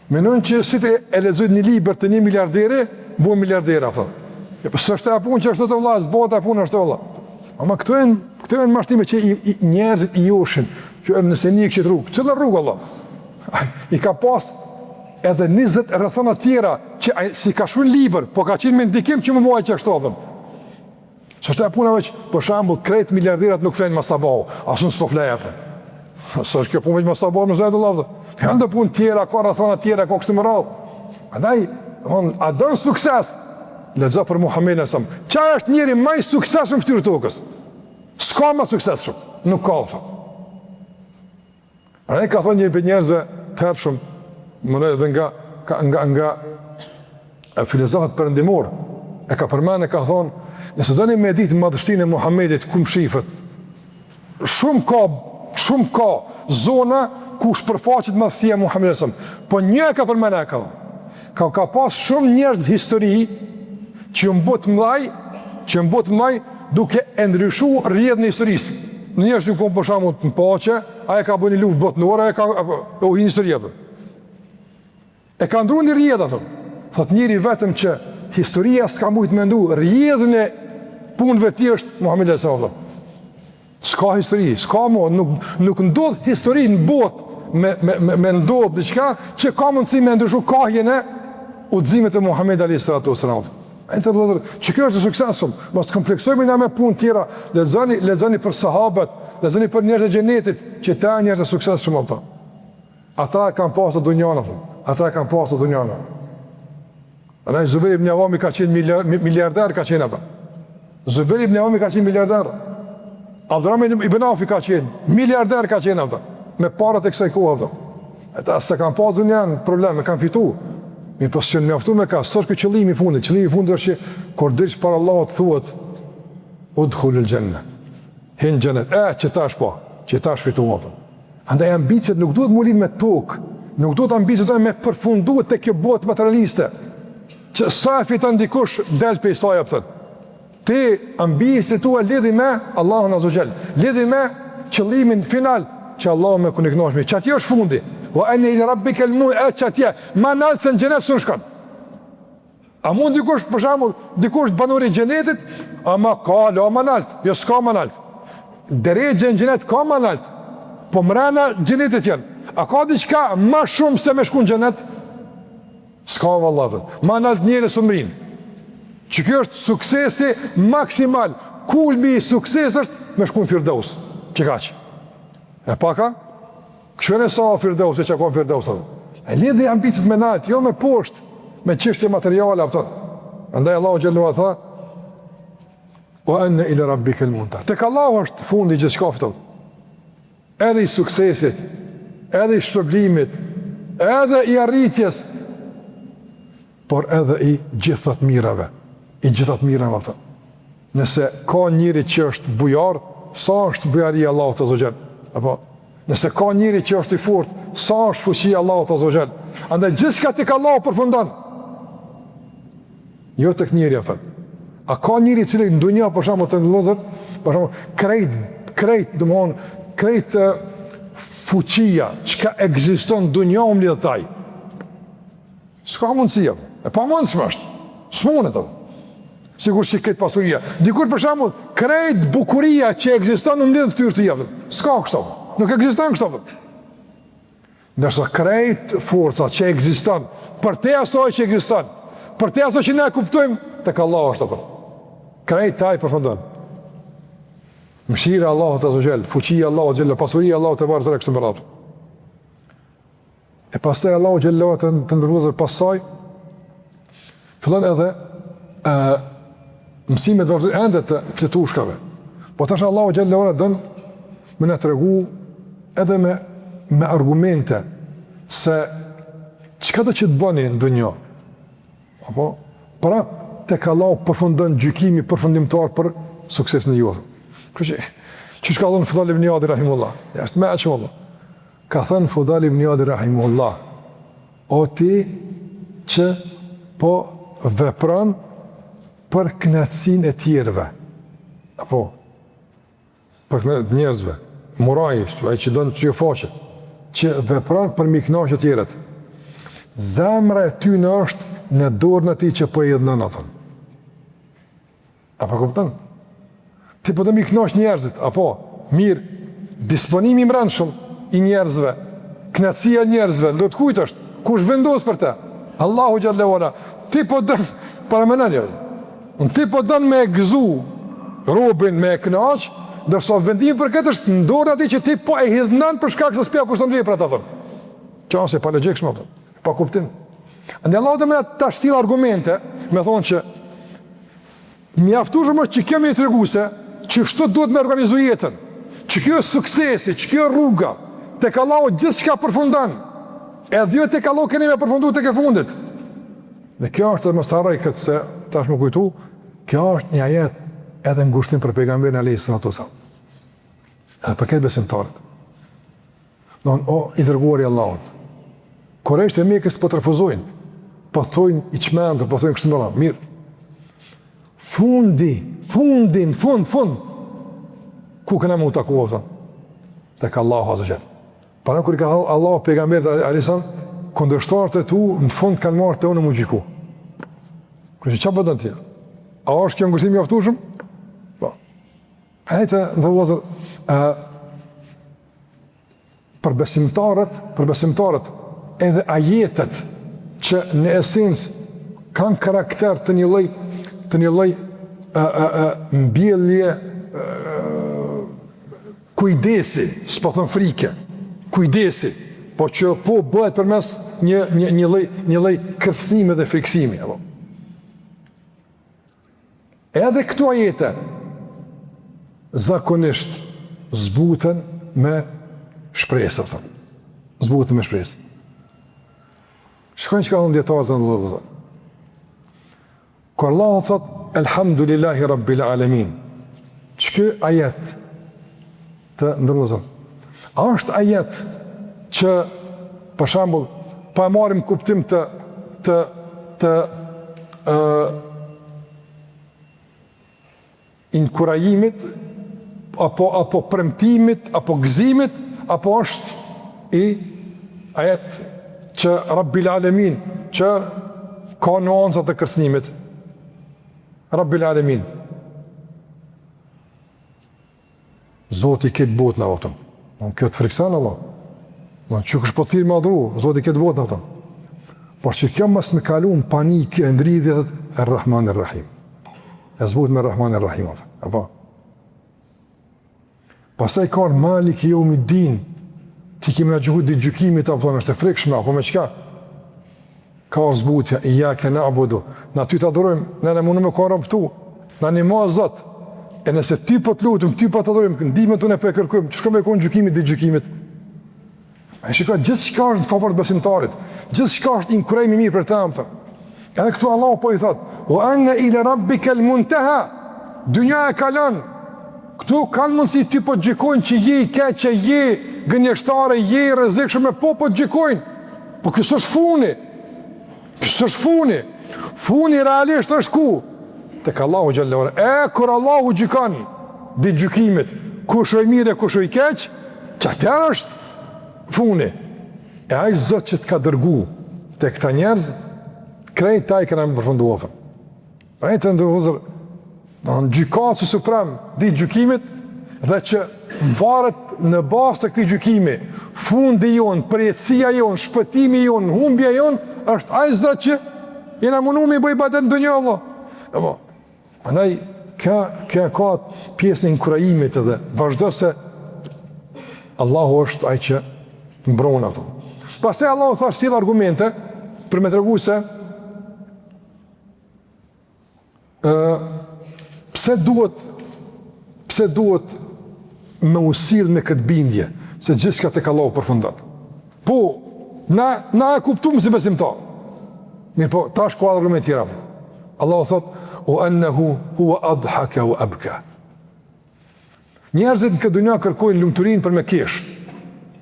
Menojnë që si të e lezojnë një liber të 1 miliarderi, bu miliardera, apo. Së është e punë që është të vla, zbota e punë është të vla. Ama këto e në mashtime që njerëzit i joshin, që nëse një këtë rrugë, cëllë rrugë, Allah. I ka pas edhe 20 rrethona tjera që si ka shkruar libër, po ka qenë me ndikim që më muaj që ashtu apo. S'është e puna veç, për shembull, krejt miliarderat nuk flenë ma sabahu, asun s'po flej apo. S'është kjo punë veç ma sabahu, më zëjtë Allah. Janë dhe punë tjera, ka rrethona tjera, ka kështu më radhë. Andaj, a dënë sukses, lezo për Muhammedin e sëmë. Qa është njeri maj suksesshëm ftyrë tokës? S'ka ma suksesshëm, nuk ka apo. Pra ne ka thonë një për njerëzve të hershëm, më nëjë dhe nga filozofët përëndimor, e ka përmene, ka thonë, nëse do një me ditë madhështinë e Muhammedit ku më shifët, shumë ka zona ku shpërfaqet madhështia e Muhammedit, po një ka përmene e ka thonë, ka pas shumë njerëz në histori që më botë mlaj, duke e ndryshu rrjedhën e historisë. Në njështë një kom përshamu të në pache, aje ka bërë një luft botnore, aje ka uhi një sërje. E ka ndru një rjedhë, thot njëri vetëm që historia s'ka mujtë me ndu, rjedhën e punëve ti është Muhammed e.s. S'ka histori, s'ka mo, nuk ndodhë histori në botë me ndodhë diqka, që ka mundësi me ndryshu kahjene udhëzimet e Muhammed a.s. Që kjo është suksesum, mos të kompleksojme nga me punë tjera, lexoni për sahabët, lexoni për njerëz e xhenetit, që ta njerëz e suksesshëm ata. Ata kanë pasur dunjën, ata kanë pasur dunjën. Ana Zubair ibn Awami ka qenë miliardar, ka qenë ata. Zubair ibn Awami ka qenë miliardar. Abdurrahman ibn Auf ka qenë miliardar, ka qenë ata. Me parat e kësaj kohe ata. Ata s'e kanë pasur dunjën, problem, kanë fituar. Mirë po që në mjaftu me ka, së është këtë qëllimi i fundit është që, kur dirësh para Allahut thuhet, udkhulul janna, hinë gjennet, që ta është po, që ta është fituar. Andaj ambicet nuk duhet më lidh me tokë, nuk duhet ambicet me përfunduar të kjo botë materialiste, që sa e fiton dikush, del për i saj apëtën. Ti ambicet tua lidhi me Allahun Azza wa Jall, lidhi me qëllimin final, që Allah me kuniknoshmi, që ati është fundi. Wa ene ili rabbike l'muj e që atje, ma naltë se në gjenet së në shkan. A mund dikush, për shambull, dikush banuri gjenetit, a ma ka, ma naltë, jo s'ka ma naltë. Deregje në gjenet ka ma naltë, po mrena gjenetit janë. A ka diqka ma shumë se me shku në gjenet? S'ka vëllatën. Ma naltë njëre së mrinë. Që kjo është suksesi maksimal. Kulmi i sukses është me shku në Firdaus. Që ka që? E paka? Këshën e sa Firdaus, e që ka në Firdaus? E lidhi ambicet me nalt, jo me poshtë, me çështje materiale ato. Andaj Allahu xhallahu tha: "Wa anna ila rabbika al-muntaha." Tek Allahu është fundi i gjithçka këtu. Edhe i suksesit, edhe i shpërblimit, edhe i arritjes, por edhe i gjithat mirave. I gjithat mirave ato. Nëse ka njëri që është bujar, sa është bujaria Allahut azza xal? Apo nëse ka njëri që është i fortë, sa është fuqia Allahut azza xal? Andaj gjithçka tek Allahu përfundon. Jo tek njëri ato. A ka njëri i cili në dunjë për shembull të ndëllozet, për shembull krejt, domthon krejt fuqia çka ekziston në dunjë lidhet taj. S'ka mundësi. E pa mundshme është. S'mundet ato. Sigur që këtë pasuria. Dikur për shembull, krejt bukuria që ekziston në lidhje fytyrë të jepet. S'ka kështu. Nuk ekziston kështu. Ndërsa krejt forca që ekziston për te asoj që ekziston, për te asoj që ne kuptojmë, tek Allahu është apo. Krejt taj përfundon. Mëshira Allahut azza xal, fuqia Allahut xhel, pasuria Allahut te barë të kësaj. E pastaj Allahu xhallahu të ndërruazë pasaj fillon edhe mësimet vazhdojnë ende të fletushkave. Po tash Allahu xhallahu don më na tregu edhe me argumente se çka do të bëni në dunjë. Apo para tek Allahu përfundon gjykimi përfundimtar për suksesin e juaj. Që shka dhënë Fudhal ibn Iyadi rahimullah. Jashtë me aqë Allah. Ka thënë Fudhal ibn Iyadi rahimullah, o ti që po vepran për knatësin e tjerëve. Apo, për njerëzve. Muraj, ai që donë të faqe, që vepran për miknaqë të tjerët. Zemra e ty në është në dorën e ti që po i edhe në natën. Apo kupton? Ti po të mi knosh njerëzit, apo, mirë, disponimi mbrëmshëm i njerëzve, knatësia njerëzve, do të kujt është, kush vendos për te? Allahu xhallahu ala, ti po dën, para menanjo, ti po dën me gëzu robin me knaq, dërso vendimi për këtë është në dorë ati që ti po e hidhnan për shkak se s'pja kushton vej për ata thon. Qase pa logjik shumë, pa kuptim. Andaj Allahu do më ta shtil argumente, më thonë që mjaftuar më që kemi treguese që kështu duhet me organizu jetën, që kjo është suksesi, që kjo rruga, tek Allahu gjithçka përfundon, edhe jo tek Allahu keni me përfundu tek e fundit. Dhe kjo është mos harroj këtë se tash më kujtu, kjo është një ajet edhe ngushtim për pejgamberin alayhis salatu wasallam. Edhe për këtë besimtarët. Don o i dërguari i Allahut. Korrekt e Mekës po të refuzojnë, po thojnë i çmendur, po thojnë kështu më radh. Mirë. Fund, ku këna më utaku, tek Allahu azza xal. Para kur i ka Allahu pejgamberit Alisan, kundërshtarët e tu në fund kanë marrë të unë më gjyku. Kërë që qa bëdën tja? A është kjo ngushtim mjaftueshëm? Po. Hajte dhe vëllezër, për besimtarët, edhe ajetet që në esencë kanë karakter të një lloj mbjellje kujdesi, s'po thon frike, kujdesi, po që po bëhet përmes një lloj kërcënimi dhe friksimi, apo. Edhe këto ajete zakonisht zbuten me shpresë, thonë. Zbuten me shpresë. Shkojnë që ka dhënë djetarët të ndëllë. Kër Allah thot, Elhamdulillahi Rabbil Alamin, që kë ajet të ndërlozën? A është ajet që, për shambull, pa e marim kuptim të inkurajimit, apo premtimit, apo gëzimit, apo është i ajet që Rabbil Alamin, që ka nuancat të kërcënimit. Rabbil Alamin. Zoti këtë botë në vëtëm. Kjo të friksan, Allah. Që kështë po të thirë me adhru, Zoti këtë botë në vëtëm. Por që kjo mas me kalu në panikë e ndridhjet e Rahman e Rahim. E zbut me Rahman e Rahim. Apo? Pasaj ka Malik Yawmiddin, ti kemi na gjyku ditë gjykimit apo është e frikshme apo me çka? Ka zbutja, iyyaka na'budu. Na ty të adhurojmë, ne mundu me korrop tu. Na nimo Zot. E nëse ty po të lutem, ty po të adhurojmë, ndihmën tonë po e kërkojmë, çka më kon gjykimit ditë gjykimit. Ai shikoj gjithçka është në favor të besimtarit. Gjithçka është inkurajim i mirë për ta. Edhe këtu Allah po i thot: "Wa anna ila rabbika al-muntaha." Dynja e kalon. Këtu kanë mundësi ty po të gjykojnë që je i keq, që je gënjeshtare, je i rrezikshëm, po të gjykojnë. Po kjo është funi. Kjo është funi. Funi realisht është ku? Tek Allahu xhallahu. Kur Allahu gjykon ditë gjykimit, kush është i mirë, kush është i keq, çfarë është funi? E ai Zot që të ka dërgu tek këta njerëz, krejt ta i këna më përfunduar. Pra e të ndërëzër, në gjykatës suprem, ditë gjykimit, dhe që varet në bazë të këti gjykimi, fundi jonë, përjetësia jonë, shpëtimi jonë, humbja jonë, është ai Zot që jena mundu me i bëj ibadet në dunjë, Allah. Andaj, ka pjesën e inkurajimit edhe, vazhdo se Allahu është ai që mbron ato. Pastaj Allahu thash sjell argumente për me tregu se pse duhet me usill me këtë bindje se gjithçka tek Allahu përfundon. Po, na e kuptuam si besimtar. Mirë po, tash ka argumente tjera. Allahu thot: "O annahu huwa adhaka wa abka." Njerëzit në këtë dunja kërkojnë lumturinë për me kesh.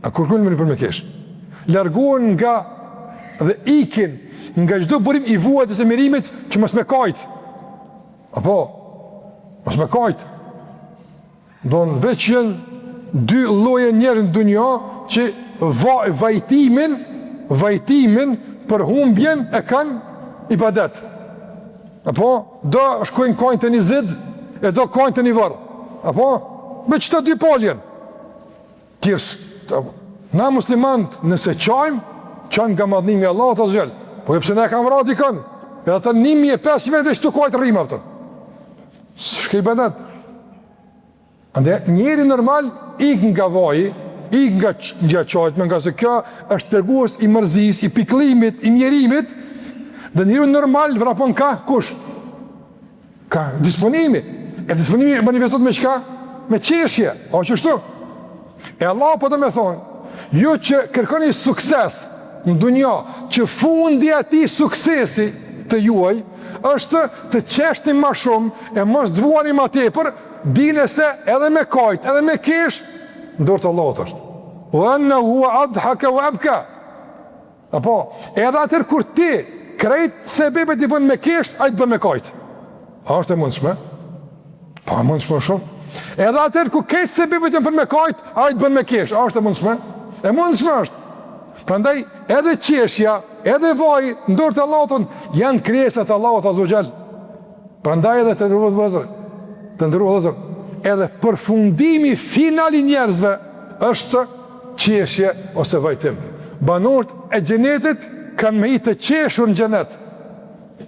A kërkojnë për me kesh. Largohen nga dhe ikin nga çdo burim i vuajtës së mirimit që mos me kajt. Apo mos me kajt. Don veç janë dy lloje njerëz në dunja që vajtimin për humbjen e kanë ibadet. Apo do shkojnë kajt të një zid e do kajt të një varr. Apo me çto dy poljen. Na muslimant nëse qajmë nga madhnimi i Allahut azza xal. Po pse na kanë vrarë dikon? Edhe ata 1500 vjet të kujt rrim ato. S'ka ibadet. Ande njëri normal ik nga vaji, ik nga qajt, nga se kjo është tregues i mërzis, i pikëllimit, i mjerimit, dhe njëri normal vrapon ka kush? Ka disponimi. E disponimi manifestohet me çka? Me qeshje. O çështu? E Allah po të me thonë, ju që kërkoni sukses në dunja, që fundi ati suksesi të juaj, është të qeshni ma shumë, e mos dvuani ma tepër, dine se edhe me kajt, edhe me kesh, ndorë të Allahut është. O anna hua adhaka wa abka. Apo, edhe atër kur ti, krejt sebebet i bën me kesh, a i të bën me kajt. A është e mundshme? Pa, mundshme shumë. Edhe atër ku krejt sebebet i bën me kajt, a i të bën me kesh. A është e mundshme? E mundshme është. Prandaj, edhe qeshja, edhe vaj, ndorë të Allahut, janë krijesat Allahut azza wa jall. Prandaj edhe të ndërruar vëllezër, edhe përfundimi final i njerëzve është qeshje ose vajtim. Banorët e xhenetit kanë me i të qeshur në xhenet.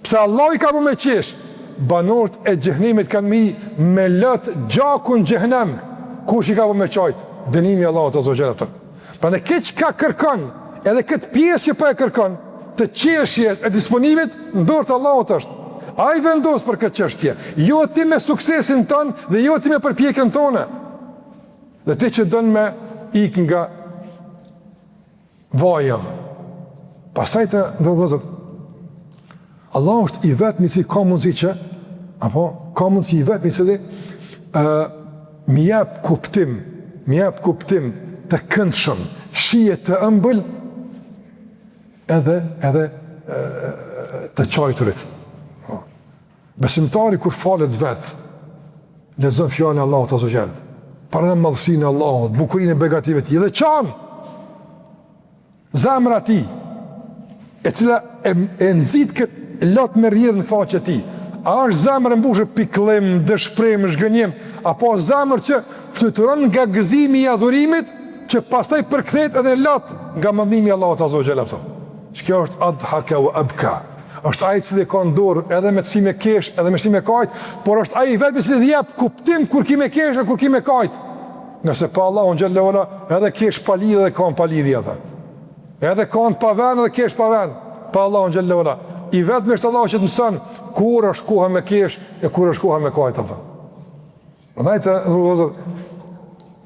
Pse Allah i ka bërë me qesh, banorët e xhenemit kanë me lët gjakun xhenem. Kush i ka bërë me qajt? Dënimi i Allahut azza wa jall. Prandaj këtë ka kërkon, edhe këtë pjesë që po e kërkon, të qeshjes e disponimit në dorë të Allahut është. Ai vendos për këtë çështje. Jo ti me suksesin ton dhe jo ti me përpjekjen tonë. Dhe ti që don me ik nga vaja. Pastaj të ndërgozat. Allah është i vetmi si ka mundësi që, apo ka mundësi i vetmi se mi jep kuptim të këndshëm, shije të ëmbël edhe të qajturit. Besimtari kur falet vetë, lexon fjalën e Allahut azza wa jall, para në madhësinë e Allahut, bukurinë e begative të tij dhe qanë zemra e tij, e cila e nxit këtë lot me rrjedh në faqe e tij. A është zemër e mbushur pikëllim, dëshpërim, zhgënjim, apo zemër që fluturon nga gëzimi i adhurimit, që pastaj përkthehet edhe lot nga mendimi i Allahut azza wa jall. Kjo është adhaka wa abka. Është ai i cili ka dorë edhe me çime kesh, edhe me çime kajt, por është ai vetëm i cili jep kuptim kur ki me kesh e kur ki me kajt. Nga se pa Allahun xhallahu ala, edhe kesh pa lidhje dhe kanë pa lidhje ata. Edhe kanë pa vend edhe kesh pa vend. Pa Allahun xhallahu ala. I vetëm është Allahu që të mëson kur është koha me kesh e kur është koha me kajt ata. Vajte,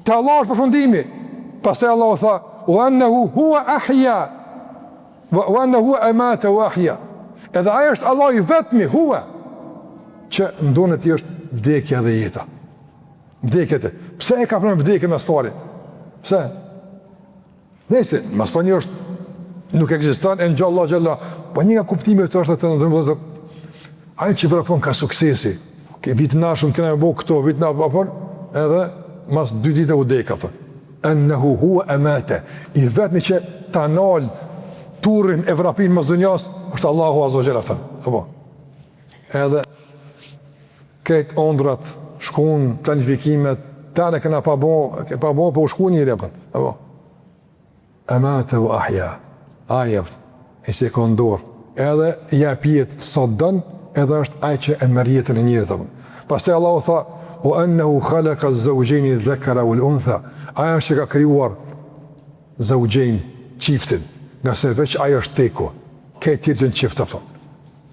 te Allah është përfundimi. Pastaj Allahu tha: "Wa annahu huwa ahya wa annahu amata wa ahya." Edhe ai është Allahu i vetmi, huwa, që ndonë ti është vdekja dhe jeta. Vdekjet. Pse e ka pranë vdekjen mas pari? Pse? Nëse mas pari është nuk ekziston e ngjall Allah xhalla. Po një nga kuptimet të është të ndërmozë. Ai që vrapon ka suksesi. Ke vit nashëm kena bëu këto, vit na apo edhe mas 2 ditë u dek ato. Annahu huwa amata. I vetmi që ta nal turrin e vrapin mas dunjas është Allahu azza wa jalla. Apo. Edhe këtë ondrat, shkun, planifikimet, tane këna pa bo, po u shku njëri, apo. Amata wa ahya. Aja, e se kondor. Edhe ja pjetë sot dënë, edhe është aj që e merr jetën e njërit, apo. Pastaj Allahu tha: "O annahu khalaqa az-zawjayn adh-dhakara wal-untha." Aja që ka krijuar zawjayn, çiftin, nga se veç ajo është teku. Këtë tjetër në qift, apo.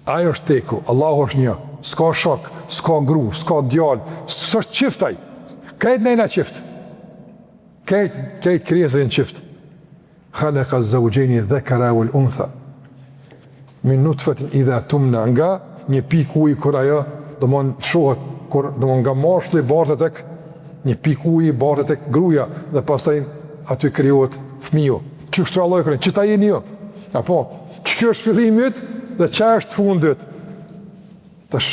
Ajo është teku, Allahu është një, s'ka shok, s'ka gru, s'ka djal, s'është qiftaj. Këtë nejna qift. Këtë krijesën në qift. Khalaqa az-zawjayn adh-dhakara wal-untha. Min nutfatin idha tumna, nga një pikë ujë kur ajo domon shohet, kur domon nga mashkulli bartet tek një pikë ujë bartet tek gruaja dhe pastaj aty krijohet fëmiu. Çu shtralloj kërën, që ta jeni jo? Apo, që është fillimit dhe që është fundit? Tash,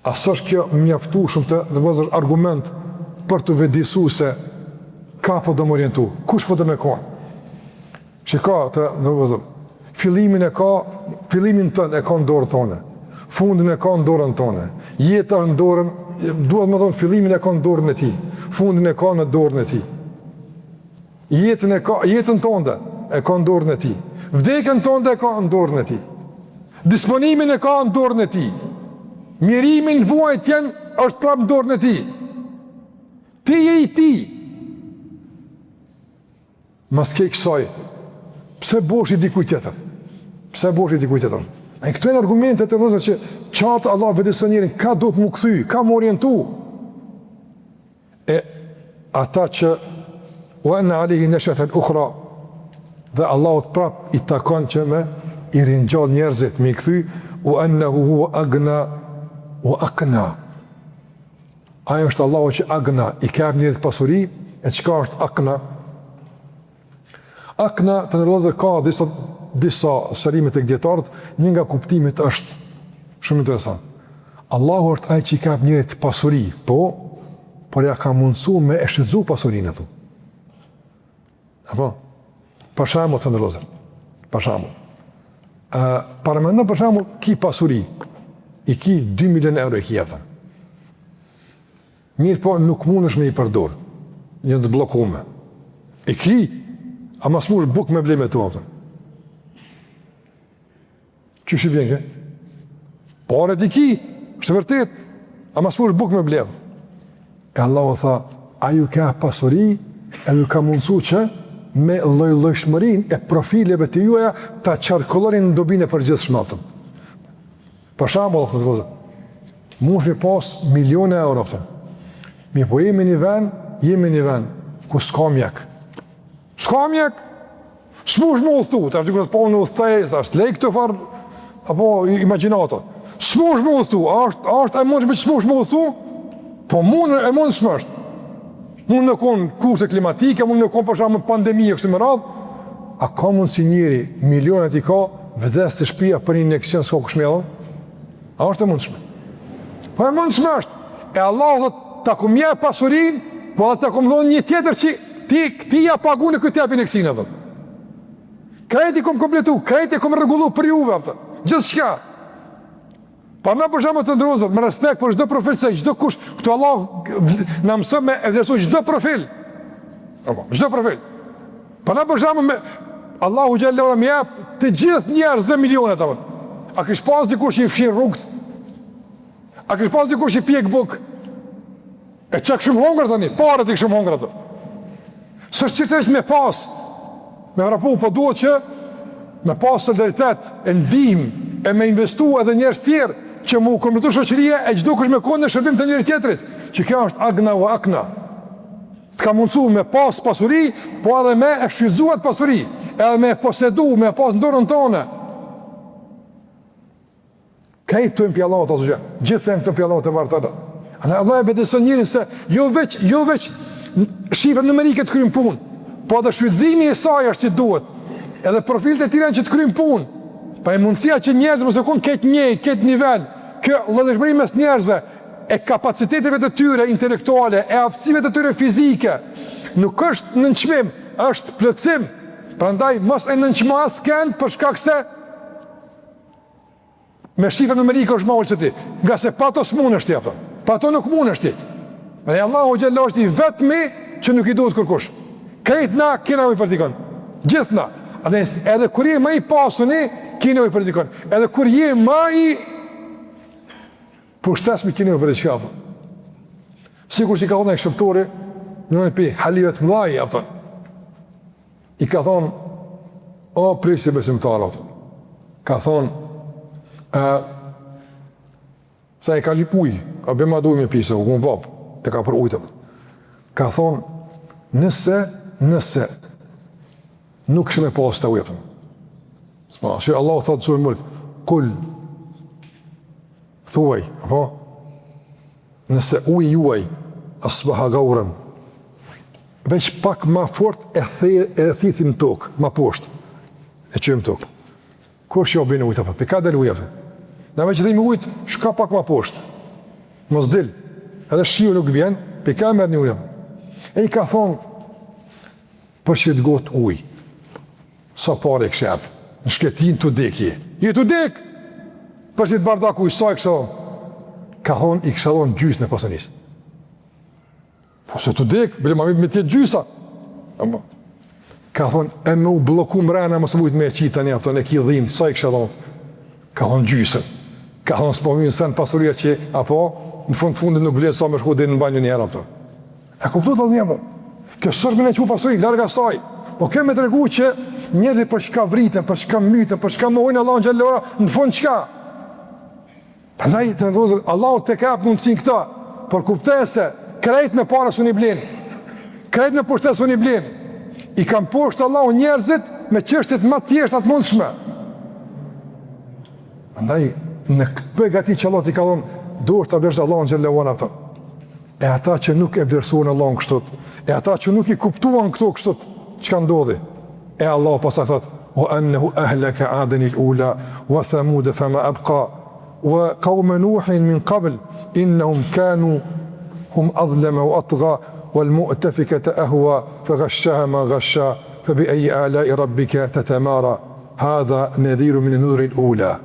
asë është kjo mjaftu shumë të dhe vëzër argument për të vedisu se ka po do më orientu, kush po do me ka? Që ka të dhe vëzër, fillimin tënë e ka në dorën tonë, fundin e ka në dorën tonë, jeta në dorën, duhet më thonë fillimin e ka në dorën e ti, fundin e ka në dorën e ti. Jetën tonë e ka në dorën e ti. Vdekën tonë e ka në dorën e ti. Disponimin e ka në dorën e ti. Mirimin, vuajtjen është prapë në dorën e ti. Ti je i ti. Mas ke kësaj, pse bosh i dikuj tjetër? Pse bosh i dikuj tjetër? E këtu e në argumentet e vëzër që qatë Allah vëdison njerin, ka do të më këthy, ka më orientu. E ata që wa anna alihi nashatan ukhra, dhe Allahut prap i takon që me i ringjall njerëzit me i kthy, wa annahu huwa agna wa aqna. Ai është Allahu që agna i ka njerëzit pasuri, e çka është aqna? Aqna të ndërlozë ka disa shërime të dietarët, një nga kuptimit është shumë interesant. Allahu është ai që i ka njerëzit pasuri, por ja ka mundsuar me e shfrytzu pasurinë atë. Apo, për shembull të ndërlozëm, për shembull, paramendon për shembull ki pasuri, i ki 2 milion euro i ki jepëta. Mirë po nuk mund është me i përdor, një të blokume. I ki, a mas mu është buk me bleme të apëta. Që shi bjenke? Paret i ki, është vërtet, a mas mu është buk me bleme. E Allah o tha, a ju ka pasuri, e ju ka mundësu që me lloj-llojshmërinë e profileve të juaja ta qarkullonin në dobinë e përgjithshme atë. Për shembull, mund të pas miliona euro atë. Mi po jemi në një vend ku s'ka mjek. S'ka mjek. S'mush më udhëtu, ta diku të pa në udhëtej, është lek të far apo imagjinato. S'mush më udhëtu, është e mund të s'mush më udhëtu, po mund s'mësht. Mund në konë kurse klimatike, mund në konë përshamë pandemije, kështë më radhë, a ka mund si njëri, milionet i ka, vdes të shpia për një injekcion s'ka kushmjellën? A është e mundshme? Po e mundshme është. E Allah dhe ta ku mje pasurin, po dhe ta ku më dhonë një tjetër që ti ja pagu në këtë japi injekcione, dhe. Krejti kom kompletu, krejti kom regullu për juve, dhe. Gjithë shka. Pa me përshamë të ndërëzër, me respekt për çdo profil, se çdo kush, këtu Allah në mësë me e vlerësu çdo profil. Çdo profil. Pa me përshamë me Allahu Gjallera me jep të gjithë njerëz dhe milionet. A kish pas dikush që i fshin rrugët? A kish pas dikush që i pjek buk? E që këshëm hongër tani, parët i këshëm hongër ato. Së qëtërisht me pas, me vrapu, po duhet që me pas solidaritet, e ndihmë, e me investu edhe njerës tjerë, që mu kompletu shoqëria e gjdo kush me kohë në shërbim të njëri tjetrit, që kjo është agna o akna. Të ka mundësu me pas pasuri, po edhe me e shfrytzuat pasuri, edhe me posedu, me pas në dorën tonë. Kajtë të impjallat, asë gjë, gjithë them të impjallat e vartata. Ana Allah e bedeson njërin se jo veç shifra numerike të kryjnë punë, po edhe shfrytëzimi i saj është që duhet, edhe profilet e tira që të kryjnë punë. Pa e mundësia që njerëzve mos e kanë këtë njëj, këtë nivel, kjo lëndëshmëri mes njerëzve, e kapaciteteve të tyre intelektuale, e aftësive të tyre fizike, nuk është nënçmim, është plotësim. Prandaj mos e nënçmo askënd për shkak se me shifra numerike është më ulë se ti, nga se pa to s'mundesh ti apo. Pa to nuk mundesh ti. Me Allahu xhallahu është i vetmi që nuk i duhet kërkush. Këtë na kena nevojë për dikon. Gjithë na. Edhe kur je më i pasuni, kena nevojë për dikon. Edhe kur je më i pushtasmi kena nevojë për diçka. Sikur që ka thonë shëptori, njëri pi halivet mëdhaj apo. I ka thonë, o prisi besimtar ato. Ka thonë sa e ka lipuj, ka bëma duj me pisë, u kënë vapë, të ka për ujtëm. Ka thonë, nëse nuk shme pas të ujtëm. Që Allah thotë suaj mëllë, kull, thuaj, apo? Nëse uj juaj, asbaha gaurën, veç pak ma fort e thithim tokë, ma poshtë, e qëmë tokë. Kur që o bëjnë ujtë, apo? Për ka delë ujtë? Në veç që dhejmë ujtë, shka pak ma poshtë. Mos dil, edhe shiu nuk vjen, pe ka merë një ujë. E i ka thonë, për që të gotë ujë, sa pare e këshep, në shketin të dekje. Je të dek, për që të bardak ujë, sa e kësha thonë. Ka thonë, i kësha thonë gjysë në pasënisë. Po se të dek, bile ma me tjetë gjysa. Ka thonë, e me u bloku mrena, mësë mujtë me e qita një, apëton e ki dhimë, sa e kësha thonë. Ka thonë gjysën. Ka thonë s'pominë sen pasuria që, apo, në fundit nuk vletë sa me shku dhe në banjë një herë, apëto. E kuptu të dhënjë, kjo sërshme në që pu pasuri, larga saj. Po kjo me të regu që njerëzit për çka vritën, për çka mytën, për çka mohojnë Allah në gjellora, në fund çka? Prandaj të ndozër, Allah të ka hap mundësin këta, por kuptoj se krejt me para s'u një blenë, krejt me pushtet s'u një blenë. I kam poshtë Allah njerëzit me çështjet më thjeshta të mundshme. Prandaj në këtë begati që Allah t'i ka thonë, duhet ta bësh Allahun xhallahu ala ta. E ata që nuk e vlerësuan Allahun kështu, e ata që nuk i kuptuan këto kështu, çka ndodhi? E Allah pastaj thot: "Wa annahu ahlaka 'adan al-ula wa thamud fama abqa wa qaum nuh min qabl innahum kanu hum adlama wa atgha wal mu'tafikata ahwa faghashaha ma ghasha fa bi ayyi ala'i rabbika tatamara hadha nadhirun min an-nur al-ula."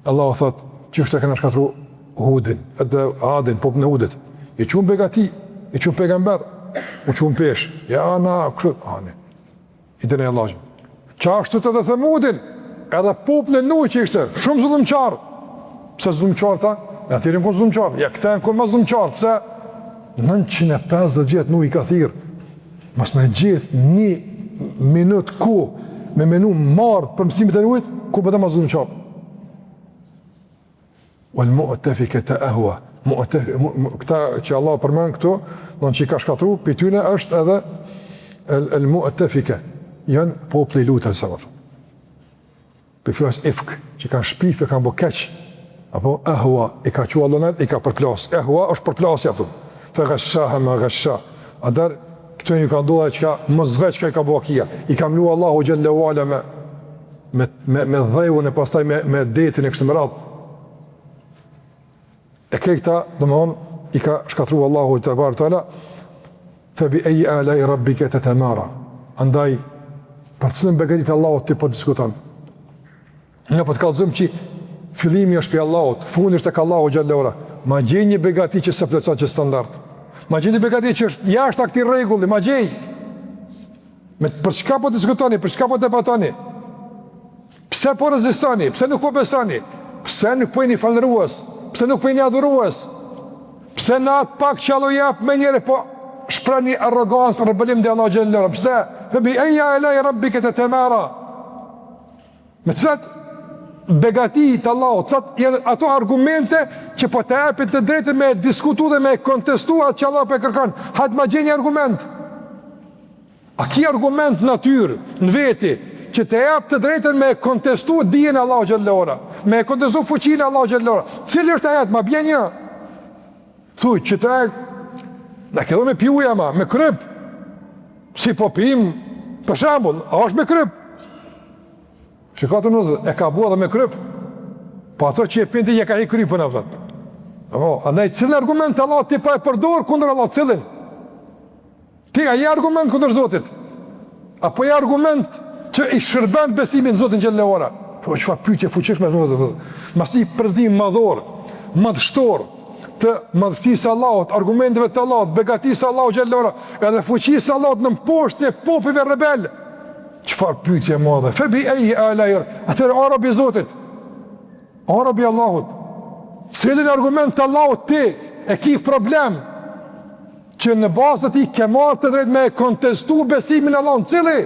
Allah thot, çështë kanë shkatru Hudin, edhe Adin, popën e Hudit. I qumë begati, i qumë pejgamber, u qumë pesh. Ja, na, kërët, ani. I të ne Allah. Qashtët edhe Themudin, edhe popën e Nuh që ishte, shumë zullumqarë. Pse zullumqarë ta? E atirin konë zullumqarë. Ja, këta e në konë ma zullumqarë. Pse? 950 vjetë Nuh i ka thirë. Mas me gjithë një minut ku, me menu marë për mësimit e Nuhit, ku bëta ma zullumqarë. Wal mu'tafikata ahwa. Këta që Allah përmend këtu, don që i ka shkatru, për tyne është edhe el mu'tafika, janë populli i lutë sa vot. Për fjalës ifk, që kanë shpifë, kanë bë keq, apo ahwa, i ka thua Allah, i ka përplas. Ahwa është përplasja apo. Fa ghashaha ma ghasha. Adar këtu i ka ndodha që mos veç që i ka bë kia. I ka mlu Allahu xhallahu ala me dhëvun e pastaj me detin e kështu me radhë. E këta, domthon, i ka shkatrua Allahu te bartala, fa bi ayyi ala'i rabbika tatamara. Andaj për cilën begati të Allahut ti po diskuton. Ne po të kallëzojmë që fillimi është për Allahut, fundi është tek Allahu xhallahu ala. Ma gjej një begati që s'e plotson që standard. Ma gjej një begati që është jashtë këtij rregulli, ma gjej. Me për çka po diskutoni, për çka po debatoni? Pse po rezistoni? Pse nuk po besoni? Pse nuk po jeni falërues? Pse nuk po jeni adhurues? Pse në atë pak që Allah jep me njëre, po shpra një arrogancë, rëbëlim dhe Allah gjellera. Pse? Fëbi eja e laj rabbi këtë të mera. Me cëtë begati të Allah, cëtë janë ato argumente që po të epit të drejtë me diskutu dhe me kontestu atë që Allah për kërkan. Hajtë ma gjeni argument. A ki argument natyrë, në veti, që të epit të drejtën me kontestu dijen Allah gjellera, me kontestu fuqinë Allah gjellera. Cilë është ajet, ma bje një? Thuj, që të e, në këdo me piuja ma, me kryp, si po pim, për shambull, a është me kryp? Shikatë në nëzë, e ka bua dhe me kryp, pa ato që e pinti, je ka i krypën, andaj, cilën argument Allah ti pa e përdor kundër Allah, cilën? Ti a je argument kundër Zotit? Apo je argument që i shërben besimin Zotin Gjellewala? Po, që fa pytje fuqishme, mas një përzdim madhor, madhështor, të madhësisë Allahut, argumenteve të Allahut, begatisë Allahut Gjellera, edhe fuqisë Allahut në mposhtë e popive rebel. Qëfar pyetje madhe? Febi eji alajër, atërë arabi Zotit, arabi Allahut, cilin argument të Allahut ti e ki problem, që në bazë të ti ke marrë të drejt me kontestu besimin Allahut, cili?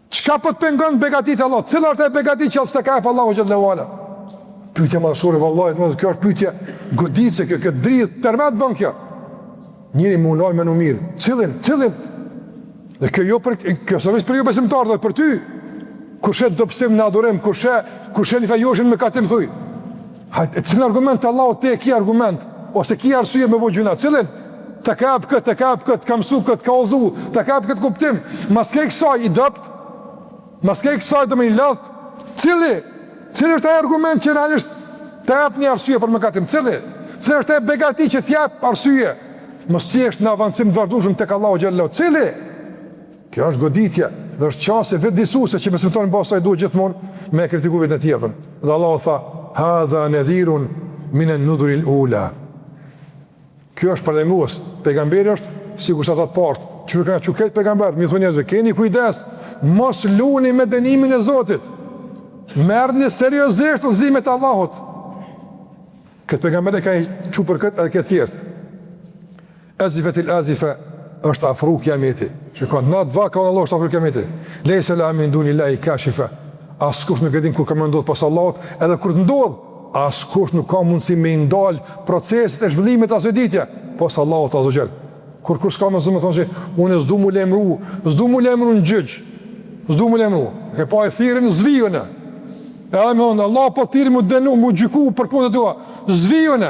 Qka për të pengon begatit Allahut? Cila është e begatit që alës të kajpë Allahut Gjellera? Pyetja madhështore vallallahit, kjo është pyetje goditse, kjo dridh tërmet bën kjo. Njëri më ulaj me në mirë. Cilin? Dhe kjo sërvis për ju besimtarë dhe për ty. Kushe do pësim në adorem, kushe një fejoshin me katim thuj. Cilin argument të Allahut te ki argument? Ose ki arsye me vojgjuna? Cilin? Të kap këtë, ka mësu këtë, ka ozu, të kap këtë kuptim. Mas ke kësaj i dëpt, mas ke kësaj do me i ladht. Cili është e argument që realisht të jep një arsye për mëkatim? Cili është e begati që t'jep arsye? Mos thjesht në avancim të vazhdueshëm tek Allahu xhallahu. Cili? Kjo është goditje dhe është qasje vetëdijsuese që besimtarin pastaj duhet gjithmonë me kritiku vetën e tij. Dhe Allahu tha: "Hadha nadhirun min an-nudhur al-ula." Kjo është paralajmërues. Pejgamberi është sikur sa ata të parë. Çu kanë çuket pejgamber, më thonë njerëzve, keni kujdes, mos luni me dënimin e Zotit. Merrni seriozisht udhëzimet e Allahut. Këtë pejgamber e ka çu për këtë edhe këtë tjerë. Azifetil azifa është afru kiameti. Shikon, në atë vaka Allah është afru kiameti. Lejse la min dunillahi kashifa. Askush nuk e din kur ka më ndodh pas Allahut, edhe kur të ndodh, askush nuk ka mundësi me ndal proceset e zhvillimit të asaj ditje, pas Allahut azza xal. Kur s'ka më zonë thonë se unë s'du mu lajmëru në gjyq. S'du mu lajmëru. Ke pa e thirrën zvijone. Edhe më thonë, Allah po thirë mu dënu, mu gjyku për punët e tua. Zvijone.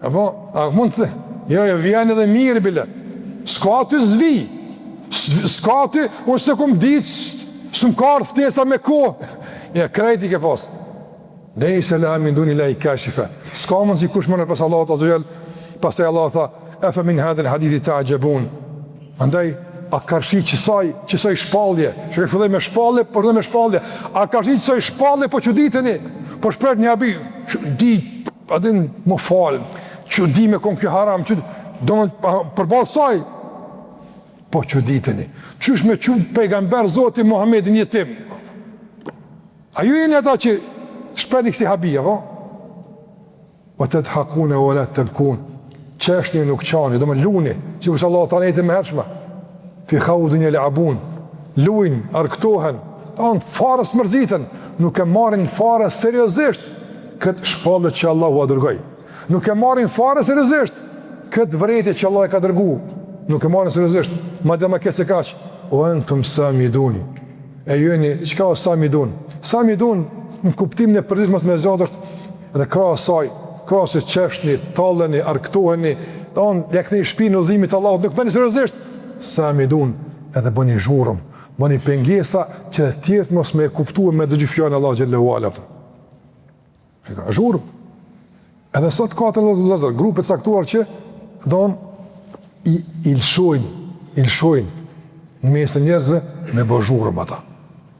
Apo, a mund të jo, vjen edhe mirë bile. S'ka ty zvi. S'ka ty, unë se kum ditë, s'm ka ftesa me kohë. Ja, krejti ke pas. Lejse la min dunillahi kashifa. S'ka mund si kush më në pas Allahut azza xal. Pastaj Allah tha: "Afa min hadha al-hadithi ta'jabun." Andaj a ka shi qësoj shpallje, që ka filloj me shpallje, por dhe me shpallje, a ka shi qësoj shpallje, po që ditëni, po shpret një abi, që di, adin më falë, që di me kom kjo haram, që do më përbalë saj, po që ditëni, qësh me që pejgamber Zoti Muhammedin jetim, a ju jeni ata që shpret një kësi habija, po? O të të hakune, o let të lkun, qeshni nuk qani, do më luni, që kësë Allah të anejti me hershme, fi khaudin e leabun, luin, arktohen, anë farës mërzitën, nuk e marin farës seriosisht këtë shpallet që Allah u adërgoj. Nuk e marin farës seriosisht këtë vërejtje që Allah e ka dërgu. Nuk e marin seriosisht, ma dhe ma kese kaq, o entum samidun. E jeni, qka o samidun? Samidun, në kuptim në përdit mësë me zadërt, edhe krasaj, krasë qeshtni, talleni, arktoheni, anë, lekni shpinë në zimit Allah, nuk bëni seriosisht, samidun, edhe bëni zhurëm, bëni pengesa që tjertë mos me kuptu me dëgju fjallën Allah Gjellahu Ala. Zhurëm. Edhe sot ka të lëzër, grupet saktuar që donë i ilshojnë në mes të njerëzve me bë zhurëm ata.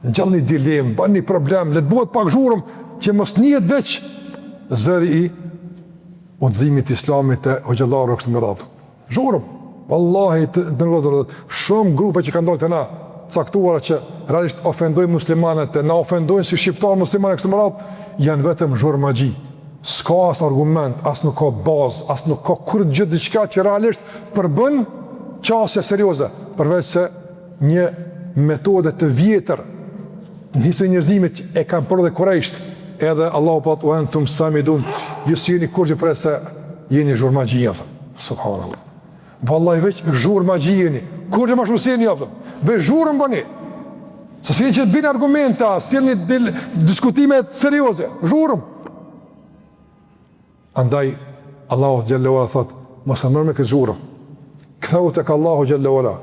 Në gjallë një dilemë, bënë një problem, le të bëhet pak zhurëm që mos njihet veç zëri i udhëzimit islamit të hoxhallarëve kështu me radhë. Zhurëm. Wallahi të nërgozër, shumë grupe që ka ndojnë të na, caktuara që realisht ofendojnë muslimanët, na ofendojnë si shqiptarë muslimanë kështu më radhë, janë vetëm zhurmagji. s'ka as argument, as nuk ka bazë, as nuk ka kur gjë diçka që realisht përbën qasje serioze, përveç se një metode të vjetër në historinë e njerëzimit e kanë përë dhe korejsht, edhe Allahu pat u antum samidun, ju si jeni kur që prej se jeni zhurmagji jaftë. Subhanallah. Vallahi veç zhurmagji jeni, kur që ma shumë si jeni jaftë, veç zhurëm bëni. Se si jeni që të bini argumenta, si jeni diskutimet serioze, zhurëm. Andaj, Allahu Gjellewala thot, mos e mërë me këtë zhurëm. Këthau të ka Allahu Gjellewala,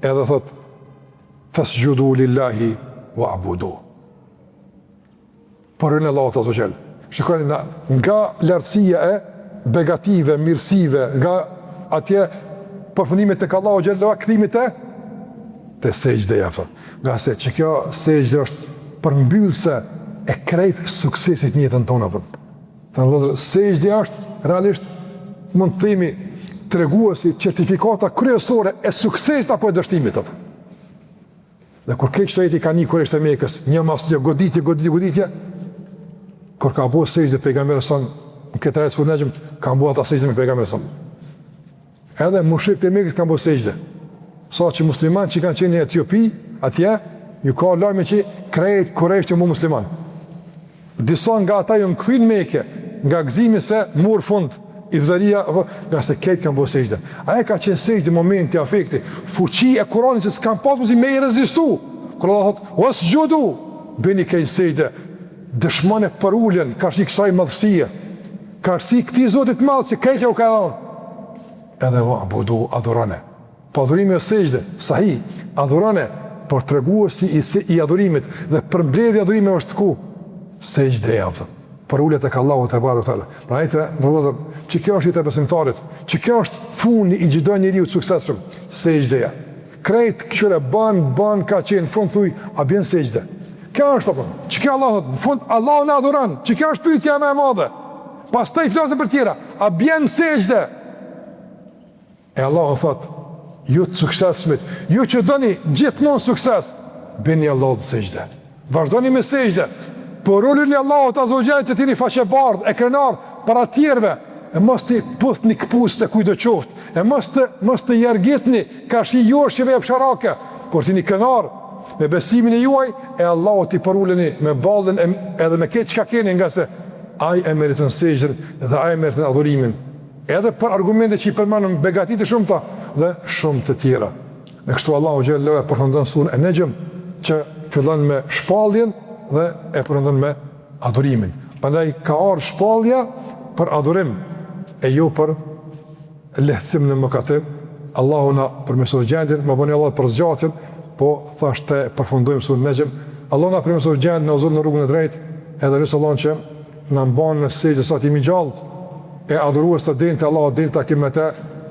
edhe thot, fasjudu lillahi wa abudu. Përën e Allahu të Azogjel. Shikoni, nga lartësia e begative, mirësive, nga atje përfundimet të ka Allahu Gjellewala, këthimit të sejgjdeja. Nga se që kjo sejgjde është përmbyllse e krejt suksesit njëtën tonë. Të në vëzër, sejgjde është realisht mund të themi treguesi certifikata kryesore e suksesit apo e dështimit. Dhe kur keq të jeti ka një kërështë e Mekës, një mas një goditje, kur ka bo sejgjde pejgamberi son, në këtë ajet sur nejëm, ka bo ata sejgjde me pejgamberi son. Edhe mushrik të Mekës ka bo sejgjde. Sa që musliman që kanë qenë në Etiopi, atje, ju ka lajme që krejt kërështë që mu musliman. Disa nga ata ju në këthin Mekë, nga gëzimi se mur fund, idhëzaria, nga se ketë kanë bërë sejgjde. Aja ka qenë sejgjde momenti, afekti, fuqi e Kurani që s'kanë pasë mësi me i rezistu. Kër Allah thotë, os gjudu, bëni kejnë sejgjde, dëshmane për ulljen, ka shni kësaj madhështie, ka shni këti zotit madhë që kejtja u ka edhanë. Edhe va, budu, adhurane. Po adhurimi e sejgjde, sahi, adhurane, por të reguësi i adhurimit, dhe përmbledhja adhurimi është ku? Sejgjde e apëtën. Për ullet e ka Allahu të barë të tëllë. Pra e të nërëzër, që kjo është i të besimtarit, që kjo është funi i gjithdoj njëri u të suksesshëm, sejgjdeja. Krejt këshure ban ka qenë, fund thuj, a bjen sejgjde. Kjo është apë, që kjo Allah thëtë, në fund Allah në adhuran, që kjo është pyetja me e madhe. Pas të i flasën për tjera, a bjen sejgjde. E Allah thëtë, ju të suksesshmit, ju që dëni gjithmonë sukses, beni Allah të sejgjde. Vazhdoni me sejgjde. Por ullin e Allahut Azogjen të tini faqebardh, e krenar, para tjerve, e mos të puth një këpus të kujdo qoftë, e mos të jergitni, ka shi joshjeve e psharake, por të një krenar, me besimin e juaj, e Allahut i për ullini me baldin edhe me ketë qka keni, nga se aj e meritën sejgjën dhe aj e meritën adhurimin, edhe për argumente që i përmanëm begatit e shumëta dhe shumë të tjera. Dhe kështu Allahu Gjellë e përfundon surën e Nejm, që fillon me shpalljen dhe e përëndon me adhurimin. Prandaj ka arë shpallja për adhurim, e jo për lehtësim në mëkatim. Allahu na përmesur gjendin, më bëni Allah për zgjatin, po thasht të përfundojmë surën Nejm. Allahu na përmesur gjendin, në uzur në rrugën e drejt, edhe nësë Allah që në mbanë në sejgjë sa t'imi gjallë, e adhuruës të din të Allah, din të akim me te,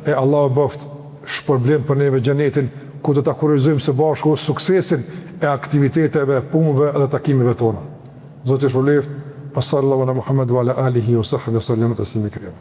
e Allah bëft shpërblim për neve gjenetin, ku do të kurrizojmë së bashku suksesin e aktiviteteve, punëve dhe takimeve tona. Zotë i shpëleft, sallallahu ala Muhammed wa ala alihi wa sahbihi wa sallam taslima katira.